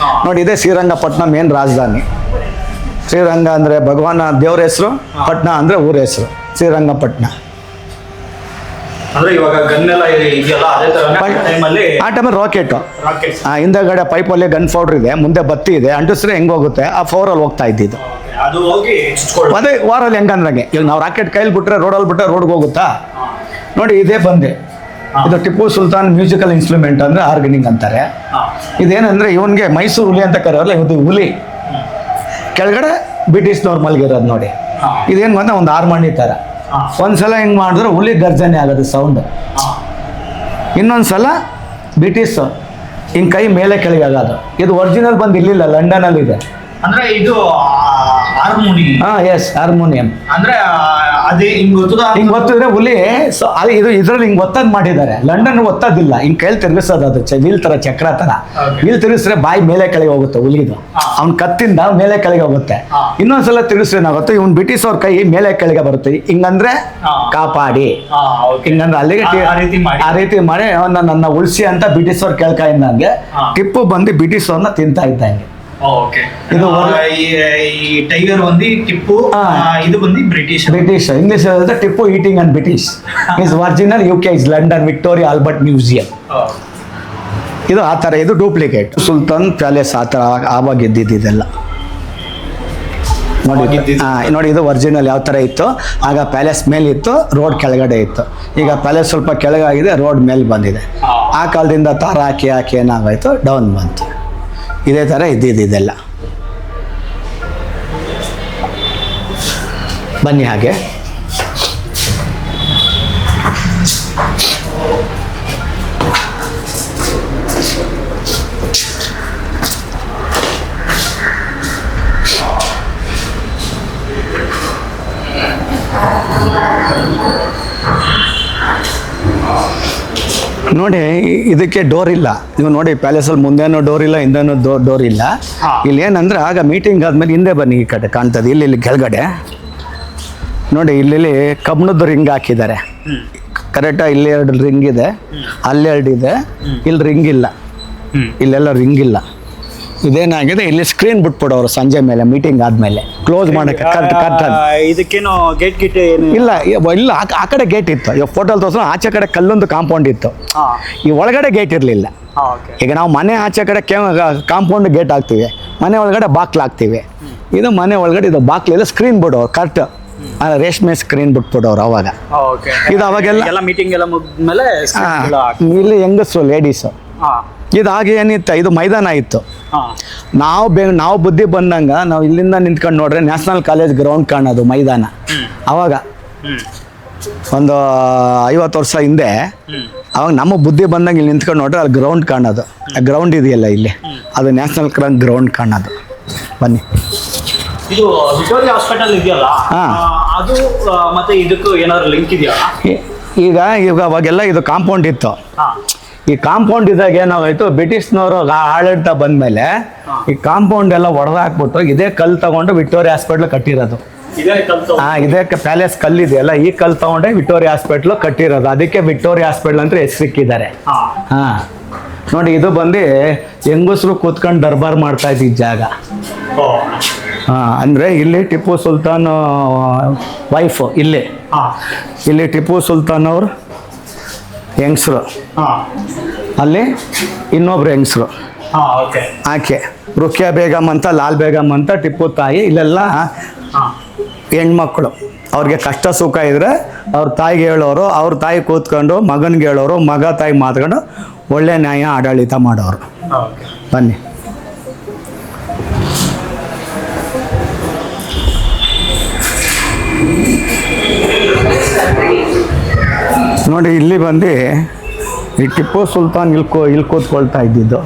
ನೋಡಿ, ಇದೇ ಶ್ರೀರಂಗಪಟ್ಟಣ ಮೇನ್ ರಾಜಧಾನಿ. ಶ್ರೀರಂಗ ಅಂದರೆ ಭಗವಾನ ದೇವ್ರ ಹೆಸರು, ಪಟ್ನ ಅಂದರೆ ಊರ ಹೆಸರು, ಶ್ರೀರಂಗಪಟ್ಟಣ. ಅಂದ್ರೆ ಇವಾಗ ಗನ್ ಎಲ್ಲ ಇದೆಯಲ್ಲ, ಅದೇ ಟೈಮಲ್ಲಿ ಆ ಟೈಮಲ್ಲಿ ರಾಕೆಟ್ ಹಿಂದೆಗಡೆ ಪೈಪಲ್ಲಿ ಗನ್ ಪೌಡರ್ ಇದೆ, ಮುಂದೆ ಬತ್ತಿ ಇದೆ, ಅಂಟಿಸ್ರೆ ಹೆಂಗೆ ಹೋಗುತ್ತೆ ಆ ಪವರಲ್ಲಿ ಹೋಗ್ತಾ ಇದ್ದಿದ್ದು. ಅದು ಹೋಗಿ ಅದೇ ವಾರಲ್ಲಿ ಹೆಂಗಂದ್ರಂಗೆ, ಈಗ ನಾವು ರಾಕೆಟ್ ಕೈಲಿ ಬಿಟ್ರೆ ರೋಡಲ್ಲಿ ಬಿಟ್ರೆ ರೋಡ್ಗೆ ಹೋಗುತ್ತಾ. ನೋಡಿ, ಇದೇ ಬಂದೆ, ಇದು ಟಿಪ್ಪು ಸುಲ್ತಾನ್ ಮ್ಯೂಸಿಕಲ್ ಇನ್ಸ್ಟ್ರೂಮೆಂಟ್ ಅಂದ್ರೆ ಆರ್ಗನಿಂಗ್ ಅಂತಾರೆ. ಇದೇನಂದ್ರೆ ಇವನ್ಗೆ ಮೈಸೂರು ಹುಲಿ ಅಂತ ಕರೆಯೋಲ್ಲ, ಇದು ಹುಲಿ ಕೆಳಗಡೆ ಬ್ರಿಟಿಷ್ನವ್ರು ಮಲ್ಗಿರೋದು ನೋಡಿ. ಇದೇನು ಬಂದ ಒಂದು ಹಾರ್ಮೋನಿ ಥರ. ಒಂದ್ಸಲ ಹಿಂಗೆ ಮಾಡಿದ್ರೆ ಹುಲಿ ಗರ್ಜನೆ ಆಗೋದು ಸೌಂಡ್, ಇನ್ನೊಂದ್ಸಲ ಬ್ರಿಟಿಷ್ ಹಿಂಗೆ ಕೈ ಮೇಲೆ ಕೆಳಗೆ ಆಗೋದು. ಇದು ಒರಿಜಿನಲ್ ಬಂದು ಇಲ್ಲಿಲ್ಲ, ಲಂಡನಲ್ಲಿ ಇದೆ. ಅಂದ್ರೆ ಇದು ಹಾರ್ಮೋನಿಯಂ. ಎಸ್, ಹಾರ್ಮೋನಿಯಂ ಅಂದ್ರೆ ಅದೇ ಹಿಂಗ್ ಗೊತ್ತಿದ್ರೆ ಹುಲಿ ಇದು ಇದ್ರಲ್ಲಿ ಹಿಂಗೆ ಒತ್ತದ್ ಮಾಡಿದ್ದಾರೆ. ಲಂಡನ್ ಒತ್ತದಿಲ್ಲ, ಹಿಂಗೆ ಕೈಲಿ ತಿರುಗಿಸೋದು, ಅದು ವೀಲ್ ತರ, ಚಕ್ರ ತರ. ವೀಲ್ ತಿರುಗಿಸ್ರೆ ಬಾಯಿ ಮೇಲೆ ಕೆಳಗೆ ಹೋಗುತ್ತೆ ಹುಲಿದು, ಅವ್ನ ಕತ್ತಿಂದ ಮೇಲೆ ಕೆಳಗೆ ಹೋಗುತ್ತೆ. ಇನ್ನೊಂದ್ಸಲ ತಿರುಗಿಸ್ರೆ ಏನಾಗುತ್ತೆ, ಇವ್ನು ಬ್ರಿಟಿಷ್ ಅವ್ರ ಕೈ ಮೇಲೆ ಕೆಳಗೆ ಬರುತ್ತೆ. ಹಿಂಗಂದ್ರೆ ಕಾಪಾಡಿ, ಹಿಂಗಂದ್ರೆ ಅಲ್ಲಿಗೆ ಆ ರೀತಿ ಮಾಡಿ ನನ್ನ ಉಳಿಸಿ ಅಂತ ಬ್ರಿಟಿಷ್ ಅವ್ರು ಕೇಳ್ಕಾಯಿಂದಂಗೆ ಟಿಪ್ಪು ಬಂದು ಬ್ರಿಟಿಷ್ ಅವ್ರನ್ನ ತಿಂತಾ ಇದ್ದಂಗೆ. ಇದು ಈ ಟೈಗರ್ ಬಂದು ಟಿಪ್ಪು, ಇದು ಬಂದು British. English Tipu eating and British. Is original UK is London Victoria Albert museum. ಇದು ಆ ಥರ, ಇದು ಡೂಪ್ಲಿಕೇಟ್. ಸುಲ್ತಾನ್ ಪ್ಯಾಲೇಸ್ ಆ ಥರ ಆವಾಗ ಇದ್ದಿದ್ದೆಲ್ಲ ನೋಡಿ. ಇದು ಒರಿಜಿನಲ್ ಯಾವ ಥರ ಇತ್ತು ಆಗ, ಪ್ಯಾಲೇಸ್ ಮೇಲೆ ಇತ್ತು, ರೋಡ್ ಕೆಳಗಡೆ ಇತ್ತು. ಈಗ ಪ್ಯಾಲೇಸ್ ಸ್ವಲ್ಪ ಕೆಳಗಾಗಿದೆ, ರೋಡ್ ಮೇಲೆ ಬಂದಿದೆ. ಆ ಕಾಲದಿಂದ ತಾರ ಹಾಕಿ ಏನಾಗಾಯ್ತು, ಡೌನ್ ಬಂತು. ಇದೇ ಥರ ಇದ್ದಿದ್ದೆಲ್ಲ. ಬನ್ನಿ ಹಾಗೆ. ನೋಡಿ, ಇದಕ್ಕೆ ಡೋರ್ ಇಲ್ಲ. ನೀವು ನೋಡಿ, ಪ್ಯಾಲೇಸಲ್ಲಿ ಮುಂದೇನೋ ಡೋರ್ ಇಲ್ಲ, ಹಿಂದೇನೋ ಡೋರ್ ಇಲ್ಲ. ಇಲ್ಲಿ ಏನಂದ್ರೆ ಆಗ ಮೀಟಿಂಗ್ ಆದ್ಮೇಲೆ ಹಿಂದೆ ಬನ್ನಿ, ಈ ಕಡೆ ಕಾಣ್ತದೆ, ಇಲ್ಲಿ ಕೆಳಗಡೆ ನೋಡಿ, ಇಲ್ಲಿ ಕಬ್ಣದ ರಿಂಗ್ ಹಾಕಿದ್ದಾರೆ ಕರೆಕ್ಟಾಗಿ. ಇಲ್ಲಿ 2 ರಿಂಗ್ ಇದೆ, ಅಲ್ಲಿ 2 ಇದೆ, ಇಲ್ಲಿ ರಿಂಗ್ ಇಲ್ಲ, ಇಲ್ಲೆಲ್ಲ ರಿಂಗ್ ಇಲ್ಲ. ಇದೇನಾಗಿದೆ, ಇಲ್ಲಿ ಸ್ಕ್ರೀನ್ ಬಿಟ್ಬಿಡೋರು ಸಂಜೆ ಮೇಲೆ ಮೀಟಿಂಗ್ ಆದ್ಮೇಲೆ ಕ್ಲೋಸ್ ಮಾಡಕ್ಕೆ. ಇದಕ್ಕೇನು ಗೇಟ್ ಗಿಟ್ ಇಲ್ಲ, ಆ ಕಡೆ ಗೇಟ್ ಇತ್ತು. ಇವಾಗ ಫೋಟೋಲ್ ತೋರಿಸೋ ಆಚೆ ಕಡೆ ಕಲ್ಲೊಂದು ಕಾಂಪೌಂಡ್ ಇತ್ತು, ಈ ಒಳಗಡೆ ಗೇಟ್ ಇರಲಿಲ್ಲ. ಈಗ ನಾವು ಮನೆ ಆಚೆ ಕಡೆ ಕಾಂಪೌಂಡ್ ಗೇಟ್ ಹಾಕ್ತೀವಿ, ಮನೆ ಒಳಗಡೆ ಬಾಕ್ಲು ಹಾಕ್ತೀವಿ. ಇದು ಮನೆ ಒಳಗಡೆ ಇದು ಬಾಕ್ಲಿಲ್ಲ, ಸ್ಕ್ರೀನ್ ಬಿಡೋರು ಕರೆಕ್ಟ್, ರೇಷ್ಮೆ ಸ್ಕ್ರೀನ್ ಬಿಟ್ಬಿಡೋರು ಅವಾಗ. ಇದು ಅವಾಗೆಲ್ಲ ಮೀಟಿಂಗ್ ಎಲ್ಲ ಮುಗಿದ್ಮೇಲೆ ಇಲ್ಲಿ ಹೆಂಗಸರು, ಲೇಡೀಸು. ಇದು ಹಾಗೆ ಏನಿತ್ತು, ಇದು ಮೈದಾನ ಇತ್ತು. ನಾವು ಬುದ್ಧಿ ಬಂದಂಗ ನಾವು ಇಲ್ಲಿಂದ ನಿಂತ್ಕೊಂಡು ನೋಡ್ರೆ ನ್ಯಾಷನಲ್ ಕಾಲೇಜ್ ಗ್ರೌಂಡ್ ಕಾಣೋದು ಮೈದಾನ. ಅವಾಗ ಒಂದು 50 ವರ್ಷ ಹಿಂದೆ, ಅವಾಗ ನಮ್ಮ ಬುದ್ಧಿ ಬಂದಂಗೆ ಇಲ್ಲಿ ನಿಂತ್ಕೊಂಡು ನೋಡ್ರೆ ಅಲ್ಲಿ ಗ್ರೌಂಡ್ ಕಾಣೋದು. ಆ ಗ್ರೌಂಡ್ ಇದೆಯಲ್ಲ ಇಲ್ಲಿ, ಅದು ನ್ಯಾಷನಲ್ ಗ್ರೌಂಡ್ ಕಾಣೋದು. ಬನ್ನಿ. ಇದು ವಿಕ್ಟೋರಿಯಾ ಹಾಸ್ಪಿಟಲ್ ಇದೆಯಲ್ಲ, ಅದು ಮತ್ತೆ ಇದಕ್ಕೂ ಏನಾದ್ರು ಲಿಂಕ್ ಇದೆಯಾ? ಈಗ ಅವಾಗೆಲ್ಲ ಇದು ಕಾಂಪೌಂಡ್ ಇತ್ತು. ಈ ಕಾಂಪೌಂಡ್ ಇದ್ದಾಗ ಏನಾಗೋಯ್ತು, ಬ್ರಿಟಿಷ್ನವರು ಆಡಳಿತ ಬಂದ್ಮೇಲೆ ಈ ಕಾಂಪೌಂಡ್ ಎಲ್ಲ ಹೊಡೆದಾಕ್ಬಿಟ್ಟು ಇದೇ ಕಲ್ಲು ತಗೊಂಡು ವಿಕ್ಟೋರಿಯಾ ಹಾಸ್ಪಿಟ್ಲ್ ಕಟ್ಟಿರೋದು. ಇದಕ್ಕೆ ಪ್ಯಾಲೇಸ್ ಕಲ್ಲಿದೆಯಲ್ಲ, ಈ ಕಲ್ಲು ತಗೊಂಡೆ ವಿಕ್ಟೋರಿಯಾ ಹಾಸ್ಪಿಟ್ಲ್ ಕಟ್ಟಿರೋದು. ಅದಕ್ಕೆ ವಿಕ್ಟೋರಿಯಾ ಹಾಸ್ಪಿಟ್ಲ್ ಅಂತ ಹೆಸರಿಕ್ಕಿದ್ದಾರೆ. ನೋಡಿ, ಇದು ಬಂದು ಹೆಂಗಸರು ಕೂತ್ಕೊಂಡು ದರ್ಬಾರ್ ಮಾಡ್ತಾ ಇದ್ದ ಜಾಗ. ಅಂದರೆ ಇಲ್ಲಿ ಟಿಪ್ಪು ಸುಲ್ತಾನ್ ವೈಫು, ಇಲ್ಲಿ ಟಿಪ್ಪು ಸುಲ್ತಾನ್ ಅವ್ರು ಹೆಂಗಸರು, ಅಲ್ಲಿ ಇನ್ನೊಬ್ರು ಹೆಂಗಸರು, ಆಕೆ ರುಖಿಯಾ ಬೇಗಮ್ ಅಂತ, ಲಾಲ್ ಬೇಗಮ್ ಅಂತ ಟಿಪ್ಪು ತಾಯಿ. ಇಲ್ಲೆಲ್ಲ ಹೆಣ್ಮಕ್ಳು. ಅವ್ರಿಗೆ ಕಷ್ಟ ಸುಖ ಇದ್ರೆ ಅವ್ರ ತಾಯಿಗೆ ಹೇಳೋರು, ಅವ್ರ ತಾಯಿ ಕೂತ್ಕೊಂಡು ಮಗನಿಗೆ ಹೇಳೋರು, ಮಗ ತಾಯಿ ಮಾತ್ಕೊಂಡು ಒಳ್ಳೆ ನ್ಯಾಯ ಆಡಳಿತ ಮಾಡೋರು. ಬನ್ನಿ. ನೋಡಿ ಇಲ್ಲಿ ಬಂದು ಈ ಟಿಪ್ಪು ಸುಲ್ತಾನ್ ಇಲ್ಲಿ ಕೂತ್ಕೊಳ್ತಾ ಇದ್ದಿದ್ದು.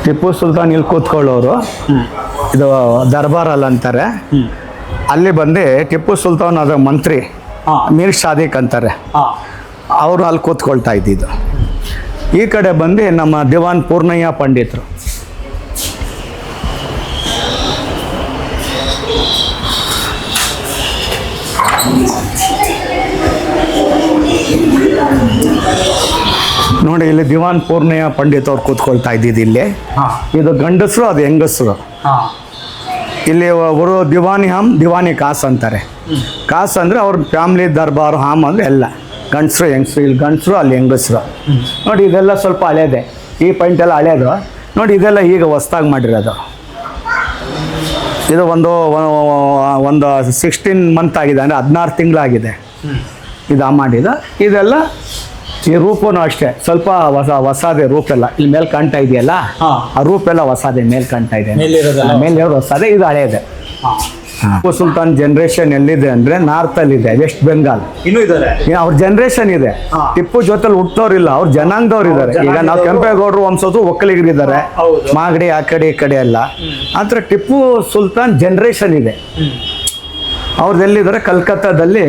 ಟಿಪ್ಪು ಸುಲ್ತಾನ್ ಇಲ್ಲಿ ಕೂತ್ಕೊಳ್ಳೋರು, ಇದು ದರ್ಬಾರಲ್ಲಿ ಅಂತಾರೆ. ಅಲ್ಲಿ ಬಂದು ಟಿಪ್ಪು ಸುಲ್ತಾನ್ ಅದರ ಮಂತ್ರಿ ಮೀರ್ ಸಾದಿಕ್ ಅಂತಾರೆ, ಅವರು ಅಲ್ಲಿ ಕೂತ್ಕೊಳ್ತಾ ಇದ್ದಿದ್ದು. ಈ ಕಡೆ ಬಂದು ನಮ್ಮ ದಿವಾನ್ ಪೂರ್ಣಯ್ಯ ಪಂಡಿತರು. ನೋಡಿ ಇಲ್ಲಿ ದಿವಾನ್ ಪೂರ್ಣಯ್ಯ ಪಂಡಿತ್ ಅವ್ರು ಕೂತ್ಕೊಳ್ತಾ ಇದ್ದಿದ್ದು. ಇಲ್ಲಿ ಇದು ಗಂಡಸರು, ಅದು ಹೆಂಗಸರು. ಇಲ್ಲಿ ಅವರು ದಿವಾನಿ ಹಾಮ್, ದಿವಾನಿ ಕಾಸ್ ಅಂತಾರೆ. ಕಾಸ್ ಅಂದರೆ ಅವ್ರ ಫ್ಯಾಮ್ಲಿ ದರ್ಬಾರು, ಹಾಮ್ ಅಂದರೆ ಎಲ್ಲ ಗಂಡಸರು ಹೆಂಗಸರು. ಇಲ್ಲಿ ಗಂಡಸರು, ಅಲ್ಲಿ ಹೆಂಗಸರು. ನೋಡಿ ಇದೆಲ್ಲ ಸ್ವಲ್ಪ ಹಳೇದೆ, ಈ ಪಾಯಿಂಟ್ ಎಲ್ಲ ಹಳೇದು. ನೋಡಿ ಇದೆಲ್ಲ ಈಗ ಹೊಸ್ದಾಗಿ ಮಾಡಿರೋದು. ಇದು ಒಂದು 16 ಮಂತ್ ಆಗಿದೆ, ಅಂದರೆ 16 ತಿಂಗಳಾಗಿದೆ ಇದು ಮಾಡಿದ. ಇದೆಲ್ಲ ಈ ರೂಪನೂ ಅಷ್ಟೇ ಸ್ವಲ್ಪ ಹೊಸದೇ ರೂಪೆಲ್ಲ. ಇಲ್ಲಿ ಮೇಲೆ ಕಾಣ್ತಾ ಇದೆಯಲ್ಲ, ಆ ರೂಪೆಲ್ಲ ಹೊಸದೇ ಮೇಲೆ ಕಾಣ್ತಾ ಇದೆ. ಮೇಲೆ ಹೊಸದೇ, ಇದು ಹಳೇದೆ. ಟಿಪ್ಪು ಸುಲ್ತಾನ್ ಜನರೇಷನ್ ಎಲ್ಲಿದೆ ಅಂದ್ರೆ ನಾರ್ತ್ ಅಲ್ಲಿ ಇದೆ, ವೆಸ್ಟ್ ಬೆಂಗಾಲ್. ಇನ್ನೂ ಇದ್ದಾರೆ, ಅವ್ರ ಜನರೇಷನ್ ಇದೆ. ಟಿಪ್ಪು ಜೊತೆಲಿ ಹುಟ್ಟೋರಿಲ್ಲ, ಅವ್ರ ಜನಾಂಗದವ್ರು ಇದ್ದಾರೆ. ಈಗ ನಾವು ಕೆಂಪೇಗೌಡರು ವಂಶದ್ದು ಒಕ್ಕಲಿಗರಿದ್ದಾರೆ, ಮಾಗಡಿ ಆ ಕಡೆ ಈ ಕಡೆ ಎಲ್ಲ. ಆದ್ರೆ ಟಿಪ್ಪು ಸುಲ್ತಾನ್ ಜನರೇಷನ್ ಇದೆ. ಅವ್ರದ್ದು ಎಲ್ಲಿದ್ದಾರೆ, ಕಲ್ಕತ್ತಾದಲ್ಲಿ